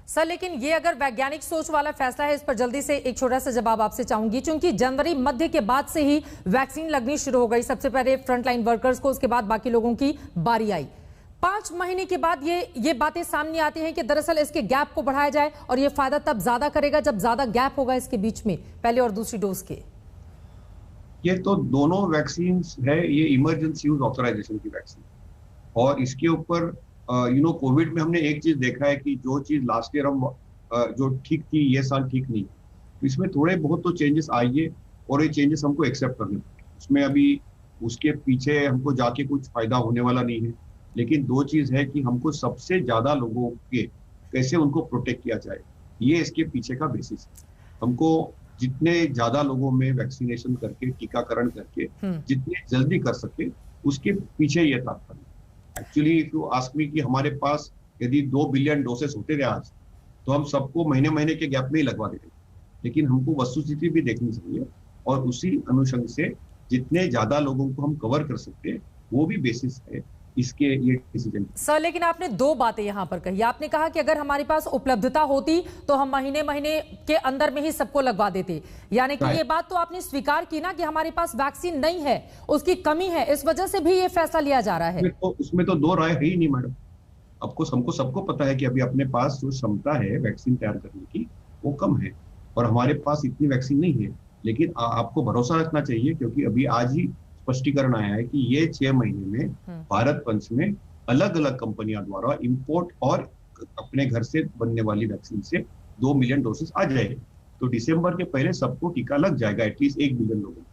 सर, लेकिन ये अगर वैज्ञानिक सोच वाला फैसला है, इस पर जल्दी से एक छोटा सा जवाब आपसे चाहूंगी, क्योंकि जनवरी मध्य के बाद से ही वैक्सीन लगनी शुरू हो गई। सबसे पहले फ्रंटलाइन वर्कर्स को, उसके बाद बाकी लोगों की बारी आई। 5 महीने के बाद ये बातें सामने आती हैं कि दरअसल इसके गैप को बढ़ाया जाए, और ये फायदा तब ज्यादा करेगा जब ज्यादा गैप होगा इसके बीच में, पहले और दूसरी डोज के। ये तो दोनों वैक्सीन है, ये इमरजेंसी यूज ऑथराइजेशन की वैक्सीन, और इसके ऊपर कोविड में हमने एक चीज देखा है कि जो चीज लास्ट ईयर हम जो ठीक थी ये साल ठीक नहीं, तो इसमें थोड़े बहुत तो चेंजेस आइए, और ये चेंजेस हमको एक्सेप्ट करने पड़े। उसमें अभी उसके पीछे हमको जाके कुछ फायदा होने वाला नहीं है, लेकिन 2 चीज है कि हमको सबसे ज्यादा लोगों के कैसे उनको प्रोटेक्ट किया जाए, ये इसके पीछे का बेसिस है। हमको जितने ज्यादा लोगों में वैक्सीनेशन करके, टीकाकरण करके जितने जल्दी कर सके, उसके पीछे ये तात्पर्य। Actually if you ask me कि हमारे पास यदि 2 बिलियन डोसेस होते थे आज, तो हम सबको महीने महीने के गैप में ही लगवा देते, लेकिन हमको वस्तुस्थिति भी देखनी चाहिए, और उसी अनुषंग से जितने ज्यादा लोगों को हम कवर कर सकते हैं, वो भी बेसिस है इसके ये डिसीजन। सर, लेकिन आपने 2 बातें यहां पर कही। आपने कहा कि अगर हमारे पास उपलब्धता होती तो हम महीने महीने के अंदर में ही सबको लगवा देते, यानी कि ये बात तो आपने स्वीकार की ना कि हमारे पास वैक्सीन नहीं है, उसकी कमी है, इस वजह से भी ये फैसला लिया जा रहा है। उसमें तो 2 राय है ही नहीं मैडम। हमको सबको पता है कि अभी अपने पास जो क्षमता है वैक्सीन तैयार करने की वो कम है, और हमारे पास इतनी वैक्सीन नहीं है, लेकिन आपको भरोसा रखना चाहिए, क्योंकि अभी आज ही स्पष्टीकरण आया है कि ये 6 महीने में भारत पंच में अलग अलग कंपनियों द्वारा इंपोर्ट और अपने घर से बनने वाली वैक्सीन से 2 मिलियन डोसेस आ जाएंगे, तो दिसंबर के पहले सबको टीका लग जाएगा, एटलीस्ट 1 बिलियन लोगों।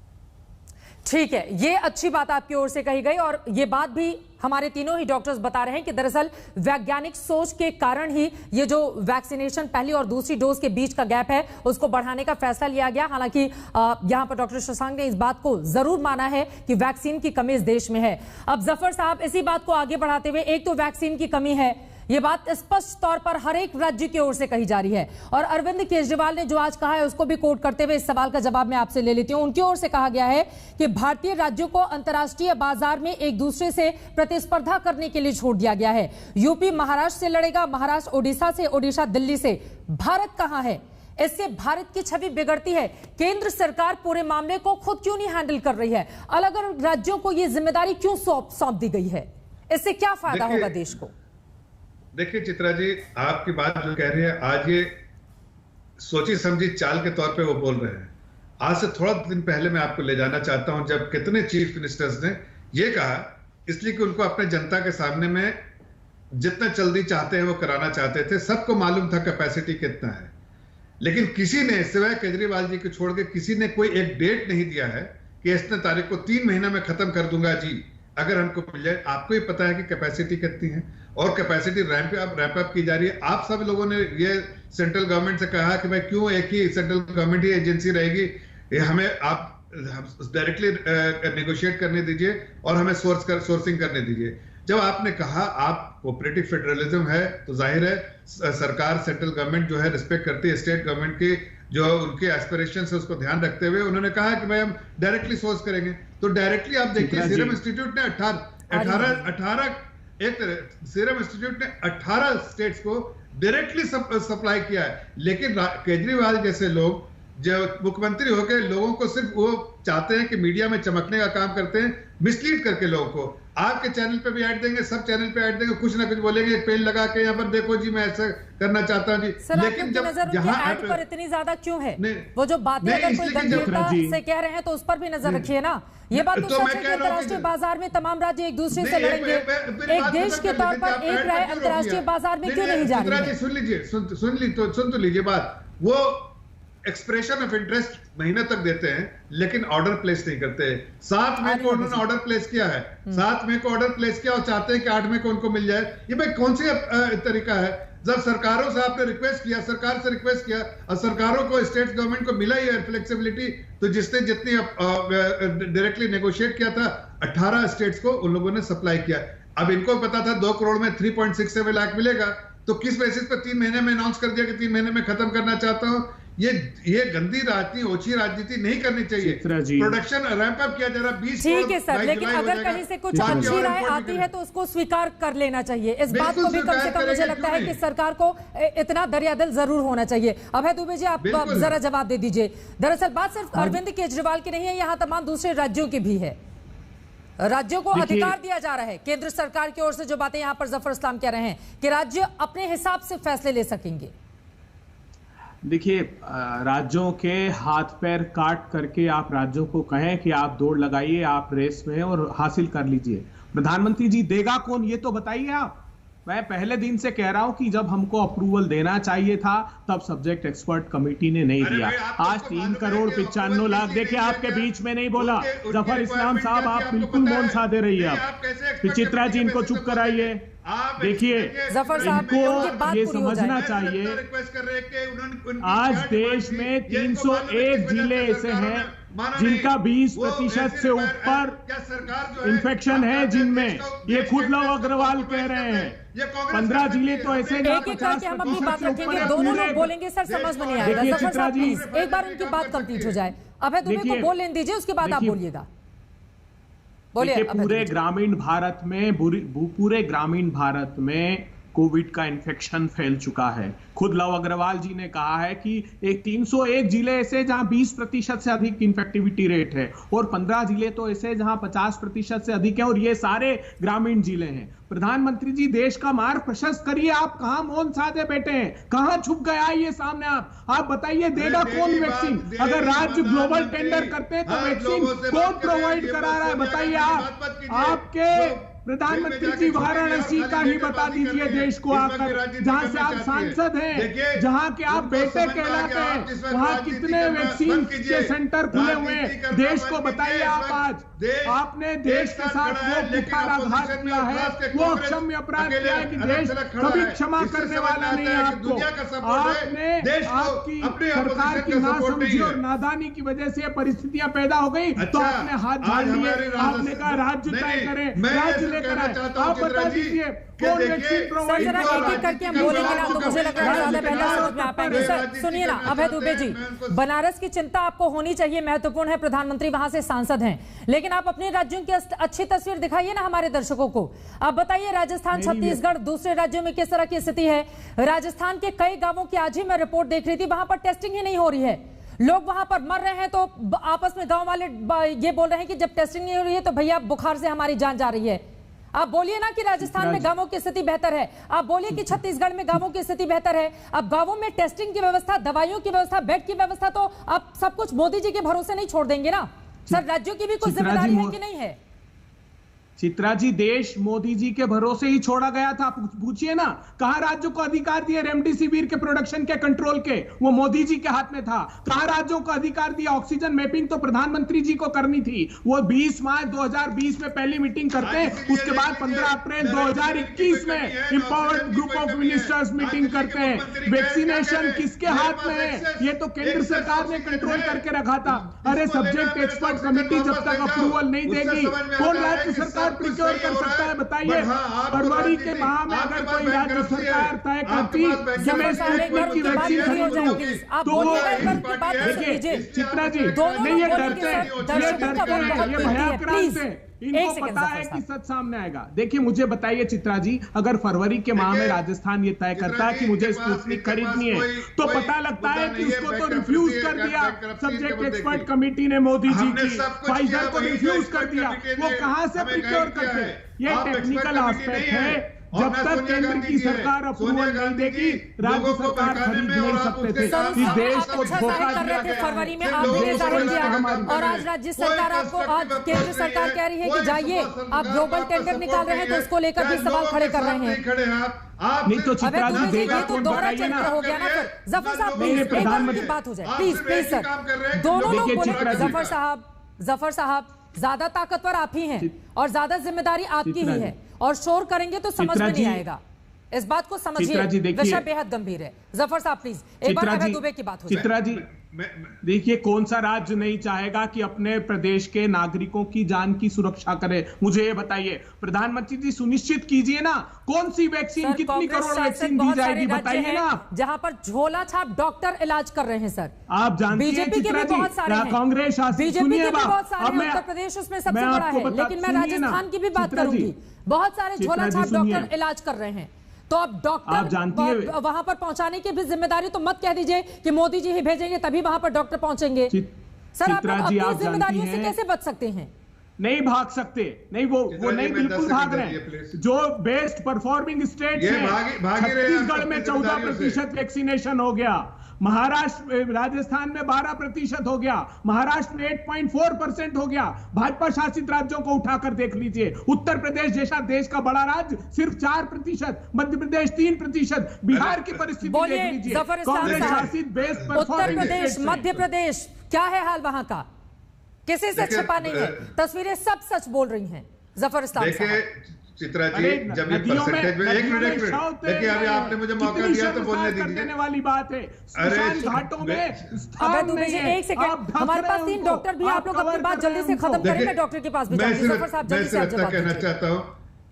ठीक है, ये अच्छी बात आपकी ओर से कही गई, और ये बात भी हमारे तीनों ही डॉक्टर्स बता रहे हैं कि दरअसल वैज्ञानिक सोच के कारण ही ये जो वैक्सीनेशन पहली और दूसरी डोज के बीच का गैप है उसको बढ़ाने का फैसला लिया गया। हालांकि यहां पर डॉक्टर शशांक ने इस बात को जरूर माना है कि वैक्सीन की कमी इस देश में है। अब जफर साहब, इसी बात को आगे बढ़ाते हुए, एक तो वैक्सीन की कमी है, ये बात स्पष्ट तौर पर हर एक राज्य की ओर से कही जा रही है, और अरविंद केजरीवाल ने जो आज कहा है उसको भी कोट करते हुए इस सवाल का जवाब मैं आपसे ले लेती हूं। उनकी ओर से कहा गया है कि भारतीय राज्यों को अंतर्राष्ट्रीय बाजार में एक दूसरे से प्रतिस्पर्धा करने के लिए छोड़ दिया गया है। यूपी महाराष्ट्र से लड़ेगा, महाराष्ट्र ओडिशा से, ओडिशा दिल्ली से। भारत कहां है? इससे भारत की छवि बिगड़ती है। केंद्र सरकार पूरे मामले को खुद क्यों नहीं हैंडल कर रही है? अलग अलग राज्यों को यह जिम्मेदारी क्यों सौंप दी गई है? इससे क्या फायदा होगा देश को? देखिए चित्रा जी, आपकी बात जो कह रही है, आज ये सोची समझी चाल के तौर पे वो बोल रहे हैं। आज से थोड़ा दिन पहले मैं आपको ले जाना चाहता हूं, जब कितने चीफ मिनिस्टर्स ने ये कहा, इसलिए कि उनको अपने जनता के सामने में जितना जल्दी चाहते हैं वो कराना चाहते थे। सबको मालूम था कैपेसिटी कितना है, लेकिन किसी ने सिवाय केजरीवाल जी को छोड़ के किसी ने कोई एक डेट नहीं दिया है कि इतने तारीख को 3 महीना में खत्म कर दूंगा जी, अगर हमको मिल जाए। आपको ही पता है कि कैपेसिटी कितनी है, और कैपेसिटी रैंप अप की जा रही है। आप सब लोगों ने ये सेंट्रल गवर्नमेंट से कहा कि भाई क्यों एक ही सेंट्रल गवर्नमेंट ही एजेंसी रहेगी, ये हमें आप डायरेक्टली नेगोशिएट करने दीजिए और हमें सोर्सिंग करने दीजिए। जब आपने कहा आप कोऑपरेटिव फेडरलिज्म है, तो जाहिर है सरकार, सेंट्रल गवर्नमेंट जो है रिस्पेक्ट करती है स्टेट गवर्नमेंट की जो उनके एस्पिरेशन है, उसको ध्यान रखते हुए उन्होंने कहा कि भाई हम डायरेक्टली सोर्स करेंगे। तो डायरेक्टली आप देखिए, सीरम इंस्टीट्यूट ने 18 स्टेट्स को डायरेक्टली सप्लाई किया है। लेकिन केजरीवाल जैसे लोग जो मुख्यमंत्री होकर लोगों को सिर्फ वो चाहते हैं कि मीडिया में चमकने का काम करते हैं, मिसलीड करके लोगों को। आपके चैनल पे भी ऐड देंगे, सब चैनल पे ऐड देंगे, कुछ ना कुछ बोलेंगे, एक पेन लगा के यहाँ पर देखो जी मैं ऐसा करना चाहता हूँ जी। लेकिन जब जहाँ ऐड पर इतनी ज्यादा क्यों है? वो जो बातें अगर कोई गंभीरता से कह रहे हैं तो उस पर भी नजर रखिए ना। ये बात तो सच है कि अंतर्राष्ट्रीय बाजार में तमाम राज्य एक दूसरे से लड़ेंगे, एक देश के तौर पर एक राय अंतर्राष्ट्रीय बाजार में क्यों नहीं जा रही है? सुन लीजिए, सुन तो लीजिए बात। वो एक्सप्रेशन ऑफ इंटरेस्ट महीने तक देते हैं, लेकिन ऑर्डर प्लेस नहीं करते। 7 मई को उन्होंने ऑर्डर प्लेस किया है, 7 मई को ऑर्डर प्लेस किया और चाहते हैं कि 8 मई को उनको मिल जाए। ये भाई कौन सी तरीका है? जब सरकारों से आपने रिक्वेस्ट किया, सरकार से रिक्वेस्ट किया और सरकारों को, स्टेट गवर्नमेंट को मिला ही है फ्लेक्सिबिलिटी, तो जिसने जितनी डायरेक्टली नेगोशिएट किया था 18 स्टेट्स को उन लोगों ने सप्लाई किया। अब इनको पता था 2 करोड़ में 3.67 लाख मिलेगा, तो किस बेसिस पर 3 महीने में अनाउंस कर दिया कि 3 महीने में खत्म करना चाहता हूं? ये गंदी राजनीति, ओछी राजनीति नहीं करनी चाहिए। प्रोडक्शन रैंप अप किया जा रहा 20 ठीक है सर, लेकिन अगर कहीं से कुछ अच्छी राय आती है तो उसको स्वीकार कर लेना चाहिए। इस बात को भी कम से कम मुझे लगता है कि सरकार को इतना दरियादिल जरूर होना चाहिए। अभय दुबे जी, आप जरा जवाब दे दीजिए। दरअसल बात सिर्फ अरविंद केजरीवाल की नहीं है, यहाँ तमाम दूसरे राज्यों की भी है। राज्यों को अधिकार दिया जा रहा है केंद्र सरकार की ओर से, जो बातें यहाँ पर जफर इस्लाम कह रहे हैं कि राज्य अपने हिसाब से फैसले ले सकेंगे। देखिए, राज्यों के हाथ पैर काट करके आप राज्यों को कहें कि आप दौड़ लगाइए, आप रेस में और हासिल कर लीजिए। प्रधानमंत्री जी देगा कौन, ये तो बताइए आप। मैं पहले दिन से कह रहा हूं कि जब हमको अप्रूवल देना चाहिए था तब सब्जेक्ट एक्सपर्ट कमेटी ने नहीं दिया। आज 3,95,00,000 देखिए, आपके बीच में नहीं बोला जफर इस्लाम साहब, आप बिल्कुल मौन साधे रहिए। आप चित्रा जी इनको चुप कराइए। देखिए, इनको ये समझना चाहिए, आज देश में 301 जिले ऐसे हैं जिनका 20% से ऊपर इन्फेक्शन है, जिनमें ये खुद लव अग्रवाल कह रहे हैं 15 जिले तो ऐसे नहीं। एक एक करके हम अपनी बात रखेंगे, दोनों लोग बोलेंगे सर, समझ में नहीं आएगा। जफर साहब प्लीज एक बार उनकी बात कंप्लीट हो जाए। अभय दुबे को बोल लेने दीजिए, उसके बाद आप बोलिएगा। बोलिए। पूरे ग्रामीण भारत में कोविड का इन्फेक्शन फैल चुका है। खुद लव अग्रवाल जी ने कहा है कि एक 301 जिले ऐसे जहां 20% से अधिक इन्फेक्टिविटी रेट है और 15 जिले तो ऐसे जहां 50% से अधिक है, और ये सारे ग्रामीण जिले हैं। प्रधानमंत्री जी देश का मार्ग प्रशस्त करिए। आप कहां मौन साधे बैठे हैं, कहां छुप गया है ये सामने? आप बताइए, देगा कौन वैक्सीन? अगर राज्य ग्लोबल टेंडर करते हैं तो वैक्सीन कौन प्रोवाइड करा रहा है? बताइए आप। आपके प्रधानमंत्री जी वाराणसी का ही बता दीजिए देश को आकर, जहां से आप सांसद हैं, जहां के आप बेटे कहलाते हैं, वहां कितने वैक्सीन के सेंटर खुले हुए हैं, देश को बताइए आप। आज आपने देश के साथ वो कुठाराघात किया है, वो अक्षम्य अपराध किया है कि देश कभी क्षमा करने वाला नहीं है आपको। आपने आपकी सरकार की नासमझी और नादानी की वजह से परिस्थितियां पैदा हो गई, तो आपने हाथ झाड़ लिए। आपने कहा राज्य तय करें, राज्य लेकर आए। आप बता दीजिए कौन वैक्सीन प्रोवाइड कर रहा है? करके हम बोलेंगे ना तो मुझे लग रहा है ज्यादा पहले समझ में आ पाएंगे। सर सुनिए ना अभय दुबे जी, बनारस की चिंता आपको होनी चाहिए, महत्वपूर्ण है, प्रधानमंत्री वहां से सांसद हैं, लेकिन आप अपने राज्यों की अच्छी तस्वीर दिखाइए ना हमारे दर्शकों को। आप बताइए राजस्थान, छत्तीसगढ़, दूसरे राज्यों में किस तरह की स्थिति है? राजस्थान के कई गांवों की आज ही मैं रिपोर्ट देख रही थी, वहां पर टेस्टिंग ही नहीं हो रही है, लोग वहां पर मर रहे हैं। तो आपस में गांव वाले ये बोल रहे हैं कि जब टेस्टिंग नहीं हो रही है तो भैया बुखार से हमारी जान जा रही है। आप बोलिए ना कि राजस्थान में गांवों की स्थिति बेहतर है, आप बोलिए कि छत्तीसगढ़ में गांवों की स्थिति बेहतर है। अब गांवों में टेस्टिंग की व्यवस्था, दवाइयों की व्यवस्था, बेड की व्यवस्था, तो आप सब कुछ मोदी जी के भरोसे नहीं छोड़ देंगे ना सर? राज्यों की भी कुछ जिम्मेदारी है कि नहीं है? चित्रा जी, देश मोदी जी के भरोसे ही छोड़ा गया था। पूछिए ना, कहां राज्यों को अधिकार दिए रेमडेसिविर के प्रोडक्शन के कंट्रोल के? वो मोदी जी के हाथ में था। कहां राज्यों को अधिकार दिया? ऑक्सीजन मैपिंग तो प्रधानमंत्री जी को करनी थी। वो 20 मार्च 2020 में पहली मीटिंग करते हैं, उसके बाद 15 अप्रैल 2021 में empowered group of ministers meeting करते हैं। वैक्सीनेशन किसके हाथ में है? ये तो केंद्र सरकार ने कंट्रोल करके रखा था। अरे सब्जेक्ट एक्सपर्ट कमेटी जब तक अप्रूवल नहीं देगी, कौन राज्य सरकार प्रिक्योर कर सकता है? बताइए। फरवरी के माह में अगर कोई राज्य सरकार तय करती कि मैं स्पुतनिक की वैक्सीन खरीदूं, तो देखिए चित्रा जी, नहीं ये डरते हैं, ये भयाक्रांत है, इनको पता है कि सच सामने आएगा। देखिए मुझे बताइए चित्रा जी, अगर फरवरी के माह में राजस्थान ये तय करता है कि मुझे स्पुतनिक खरीदनी है, तो पता लगता है कि उसको तो रिफ्यूज कर दिया सब्जेक्ट एक्सपर्ट कमेटी ने, मोदी जी की। फाइजर को रिफ्यूज कर दिया। वो कहां से प्रिक्योर करते? ये टेक्निकल एस्पेक्ट है। जब तक केंद्र की सरकार अप्रूवल नहीं देगी, राज्य सरकार खरीद नहीं सकते थे। इस देश को धोखा दिया गया। फरवरी में आपने जाहिर किया और आज राज्य सरकार आपको, आज केंद्र सरकार कह रही है कि जाइए, आप ग्लोबल टेंडर निकाल रहे हैं तो उसको लेकर भी सवाल खड़े कर रहे हैं। नहीं तो चित्रा जी देगा कौन? बताइए ना। हो गया ना फिर। जफर साहब प्रधानमंत्री की बात हो जाए प्लीज सर। दोनों लोग बोले। जफर साहब ज्यादा ताकतवर आप ही हैं और ज्यादा जिम्मेदारी आपकी ही है, और शोर करेंगे तो समझ में नहीं आएगा। इस बात को समझिए, विषय बेहद गंभीर है। जफर साहब प्लीज एक बार अभय दुबे की बात हो जाए। चित्रा जी देखिए, कौन सा राज्य नहीं चाहेगा कि अपने प्रदेश के नागरिकों की जान की सुरक्षा करे? मुझे ये बताइए, प्रधानमंत्री जी सुनिश्चित कीजिए ना, कौन सी वैक्सीन, कितनी करोड़ वैक्सीन दी जाएगी, बताइए ना। जहां पर झोला छाप डॉक्टर इलाज कर रहे हैं सर, आप जानते हैं बीजेपी के भी बहुत सारे हैं, कांग्रेस बीजेपी के भी बहुत सारे हैं, उत्तर प्रदेश उसमें सबसे बड़ा है, लेकिन मैं राजस्थान की भी बात करूंगी, बहुत सारे झोला छाप डॉक्टर इलाज कर रहे हैं। तो अब डॉक्टर वहां पर पहुंचाने की भी जिम्मेदारी तो मत कह दीजिए कि मोदी जी ही भेजेंगे तभी वहां पर डॉक्टर पहुंचेंगे। सर, आप अपनी जिम्मेदारियों से कैसे बच सकते हैं? नहीं भाग सकते, नहीं वो नहीं बिल्कुल भाग रहे हैं। जो बेस्ट परफॉर्मिंग स्टेट है, छत्तीसगढ़ में 14% वैक्सीनेशन हो गया, महाराष्ट्र राजस्थान में 12% हो गया, महाराष्ट्र में 8.4% हो गया। भाजपा शासित राज्यों को उठाकर देख लीजिए, उत्तर प्रदेश जैसा देश का बड़ा राज्य सिर्फ 4%, मध्य प्रदेश 3%, बिहार की परिस्थिति देख लीजिए, कांग्रेस शासित बेस्ट उत्तर प्रदेश, मध्य प्रदेश, क्या है हाल वहां का? किसी से छिपा नहीं है, तस्वीरें सब सच बोल रही हैं। जफर इस्लाम साहब, चित्रा जी, जब ये परसेंटेज में एक मिनट देखिए, अभी आपने मुझे मौका दिया तो बोलने दीजिए। वाली बात है, अरे घाटों में एक सेकंड, हमारे पास 3 डॉक्टर भी, आप लोग अपनी बात जल्दी से खत्म करें, मैं डॉक्टर के पास भी जाऊंगी। जफर साहब जल्दी से जवाब कहना चाहता हूँ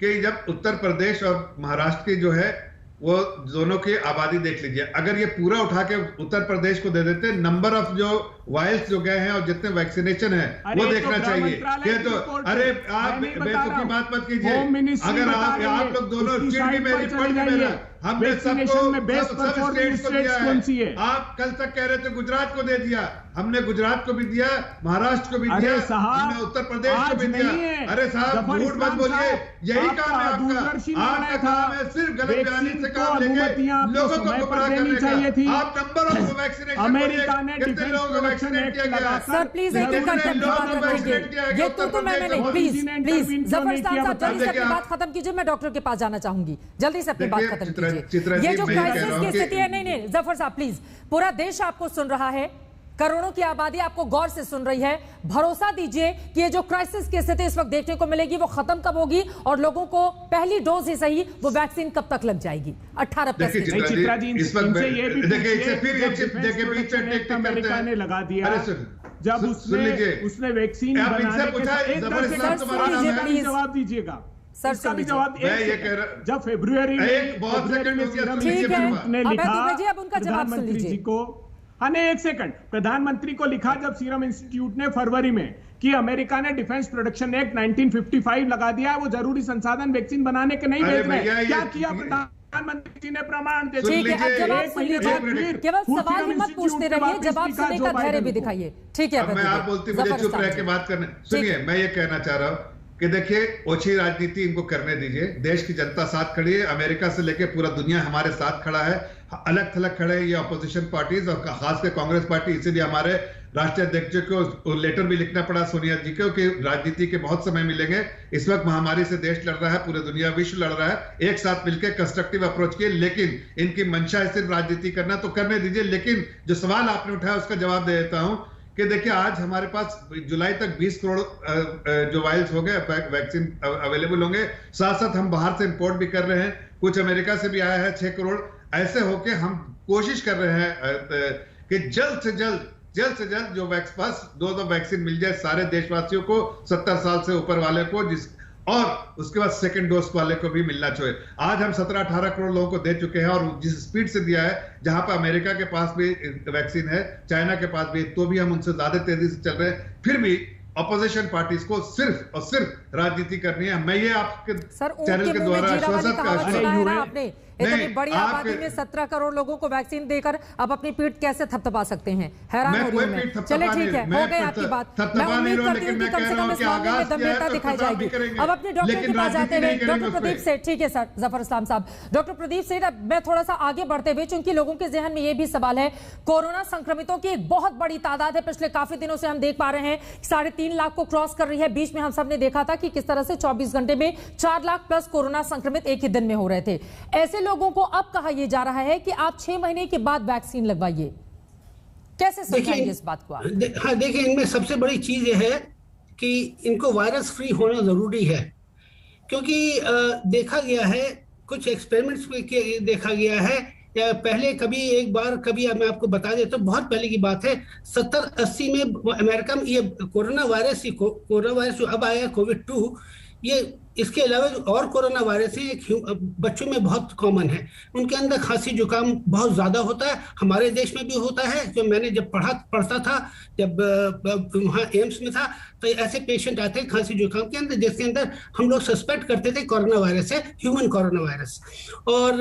कि जब उत्तर प्रदेश और महाराष्ट्र की जो है वो दोनों की आबादी देख लीजिए, अगर ये पूरा उठा के उत्तर प्रदेश को दे देते, नंबर ऑफ जो वायल्स जो गए हैं और जितने वैक्सीनेशन है वो देखना चाहिए। ये तो अरे आप बेवकूफी बात मत कीजिए, अगर आप लोग दोनों चिड़ मेरी पढ़ मेरा, हमने सबको सब स्टेट्स को दिया है। आप कल तक कह रहे थे गुजरात को दे दिया, हमने गुजरात को भी दिया, महाराष्ट्र को भी दिया, हमने उत्तर प्रदेश को भी दिया। अरे साहब झूठ मत बोलिए, यही काम है आपका, आपका काम है सिर्फ गलत बयानी से काम लेके लोगों को गुमराह करने का। आप नंबर ऑफ वैक्सीनेशन अमेरिका ने कितने लोगों को वैक्सीनेट किया गया? सर प्लीज एक एक करके बात रखेंगे, ये तो मैं नहीं, प्लीज जफर साहब जल्दी से अपनी बात खत्म कीजिए, मैं डॉक्टर के पास जाना चाहूंगी, जल्दी से अपनी बात खत्म कीजिए। ये जो क्राइसिस की स्थिति है, नहीं जफर साहब प्लीज, पूरा देश आपको सुन रहा है, करोड़ों की आबादी आपको गौर से सुन रही है, भरोसा दीजिए कि ये जो क्राइसिस की स्थिति इस वक्त देखने को मिलेगी वो खत्म कब होगी और लोगों को पहली डोज ही सही वो वैक्सीन कब तक लग जाएगी? 18+ अमेरिका ने लगा दिया जब उसने वैक्सीन जवाब दीजिएगा सर, भी जवाब जब फरवरी ने लिखा प्रधानमंत्री जी को, हाँ नहीं एक सेकंड, प्रधानमंत्री को लिखा जब सीरम इंस्टीट्यूट ने फरवरी में कि अमेरिका ने डिफेंस प्रोडक्शन एक्ट 1955 लगा दिया है, वो जरूरी संसाधन वैक्सीन बनाने के नहीं भेज रहे। क्या किया प्रधानमंत्री जी ने? प्रमाण दे दिया। केवल सवाल ही मत पूछते रहिए, जवाब सुनने का धैर्य भी दिखाइए। ठीक है, मैं आप बोलती मुझे चुप रह के बात करने। सुनिए, मैं ये कहना चाह रहा हूँ कि देखिए ओछी राजनीति इनको करने दीजिए, देश की जनता साथ खड़ी है, अमेरिका से लेकर पूरा दुनिया हमारे साथ खड़ा है, अलग थलग खड़े हैं ये ऑपोजिशन पार्टीज और खासकर कांग्रेस पार्टी। इसीलिए हमारे राष्ट्रीय अध्यक्ष को लेटर भी लिखना पड़ा सोनिया जी को कि राजनीति के बहुत समय मिलेंगे, इस वक्त महामारी से देश लड़ रहा है, पूरे दुनिया विश्व लड़ रहा है, एक साथ मिलकर कंस्ट्रक्टिव अप्रोच किए, लेकिन इनकी मंशा है सिर्फ राजनीति करना, तो करने दीजिए। लेकिन जो सवाल आपने उठाया उसका जवाब दे देता हूं कि देखिए आज हमारे पास जुलाई तक 20 करोड़ जो वायल्स हो गए वैक्सीन अवेलेबल होंगे, साथ साथ हम बाहर से इंपोर्ट भी कर रहे हैं, कुछ अमेरिका से भी आया है 6 करोड़। ऐसे होके हम कोशिश कर रहे हैं कि जल्द से जल्द जो पास 2 वैक्सीन मिल जाए सारे देशवासियों को, 70 साल से ऊपर वाले को, और उसके बाद सेकंड डोज वाले को भी मिलना चाहिए। आज हम 17-18 करोड़ लोगों को दे चुके हैं और जिस स्पीड से दिया है, जहां पर अमेरिका के पास भी वैक्सीन है, चाइना के पास भी, तो भी हम उनसे ज्यादा तेजी से चल रहे हैं। फिर भी अपोजिशन पार्टीज को सिर्फ और सिर्फ राजनीति करनी है। मैं ये आपके चैनल के द्वारा आश्वासन इतनी बड़ी आबादी में 17 करोड़ लोगों को वैक्सीन देकर अब अपनी पीठ कैसे थपथपा सकते हैं? हैरान हो रही हूं मैं। चलिए ठीक है, हो गई आपकी बात। मैं उम्मीद करती हूं कि कम से कम इस मामले में गंभीरता दिखाई जाएगी। अब अपने डॉक्टर के पास जाते हुए डॉक्टर प्रदीप सेठ, ठीक है सर, जफर इस्लाम साहब, डॉक्टर प्रदीप सेठ, मैं थोड़ा सा आगे बढ़ते हुए, चूंकि लोगों के जहन में ये भी सवाल है, कोरोना संक्रमितों की एक बहुत बड़ी तादाद है, पिछले काफी दिनों से हम देख पा रहे हैं 3.5 लाख को क्रॉस कर रही है। बीच में हम सब ने देखा था कि किस तरह से 24 घंटे में 4 लाख प्लस कोरोना संक्रमित एक ही दिन में हो रहे थे। ऐसे लोगों को अब कहा यह जा रहा है कि आप 6 महीने के बाद वैक्सीन लगवाइए, कैसे समझाएंगे इस बात को आप? हाँ देखिए, इनमें सबसे बड़ी चीज यह है कि इनको वायरस फ्री होना जरूरी है, क्योंकि देखा गया है, कुछ एक्सपेरिमेंट्स में देखा गया है, पहले कभी एक बार कभी मैं आपको बता देता हूँ, बहुत पहले की बात है, 70-80 में अमेरिका में ये कोरोना वायरस जो अब आया कोविड-2, ये इसके अलावा जो और कोरोना वायरस है बच्चों में बहुत कॉमन है। उनके अंदर खांसी जुकाम बहुत ज़्यादा होता है, हमारे देश में भी होता है। जो मैंने जब पढ़ता था, जब वहाँ एम्स में था, तो ऐसे पेशेंट आते हैं खांसी जुकाम के अंदर जिसके अंदर हम लोग सस्पेक्ट करते थे कोरोना वायरस है, ह्यूमन कोरोना वायरस। और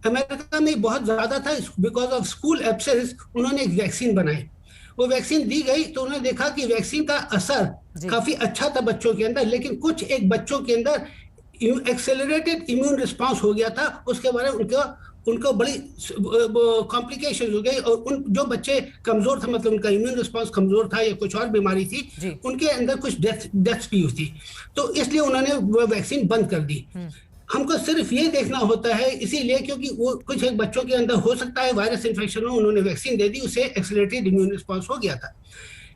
अमेरिका में बहुत ज़्यादा था, बिकॉज ऑफ स्कूल एब्सेंस उन्होंने एक वैक्सीन बनाई। वो वैक्सीन दी गई तो उन्होंने देखा कि वैक्सीन का असर काफी अच्छा था बच्चों के अंदर, लेकिन कुछ एक बच्चों के अंदर एक्सेलरेटेड इम्यून रिस्पांस हो गया था। उसके बारे में उनको बड़ी कॉम्प्लिकेशन हो गई, और उन जो बच्चे कमजोर थे, मतलब उनका इम्यून रिस्पांस कमजोर था या कुछ और बीमारी थी, उनके अंदर कुछ डेथ्स भी हुई थी। तो इसलिए उन्होंने वो वैक्सीन बंद कर दी। हमको सिर्फ ये देखना होता है, इसीलिए क्योंकि वो कुछ एक बच्चों के अंदर हो सकता है वायरस इन्फेक्शन हो, उन्होंने वैक्सीन दे दी, उसे एक्सेलरेटेड इम्यून रिस्पांस हो गया था।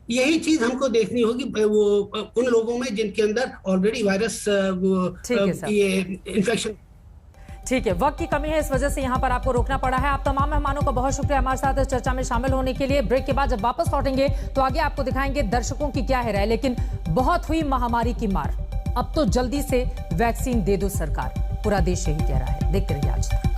यही चीज हमको देखनी होगी वो उन लोगों में जिनके अंदर ऑलरेडी वायरस ये इन्फेक्शन। ठीक है, वक्त की कमी है, इस वजह से यहाँ पर आपको रोकना पड़ा है। आप तमाम मेहमानों का बहुत शुक्रिया हमारे साथ इस चर्चा में शामिल होने के लिए। ब्रेक के बाद जब वापस लौटेंगे तो आगे आपको दिखाएंगे दर्शकों की क्या है राय। लेकिन बहुत हुई महामारी की मार, अब तो जल्दी से वैक्सीन दे दो सरकार, पूरा देश यही कह रहा है। देखते रहिए आज तक।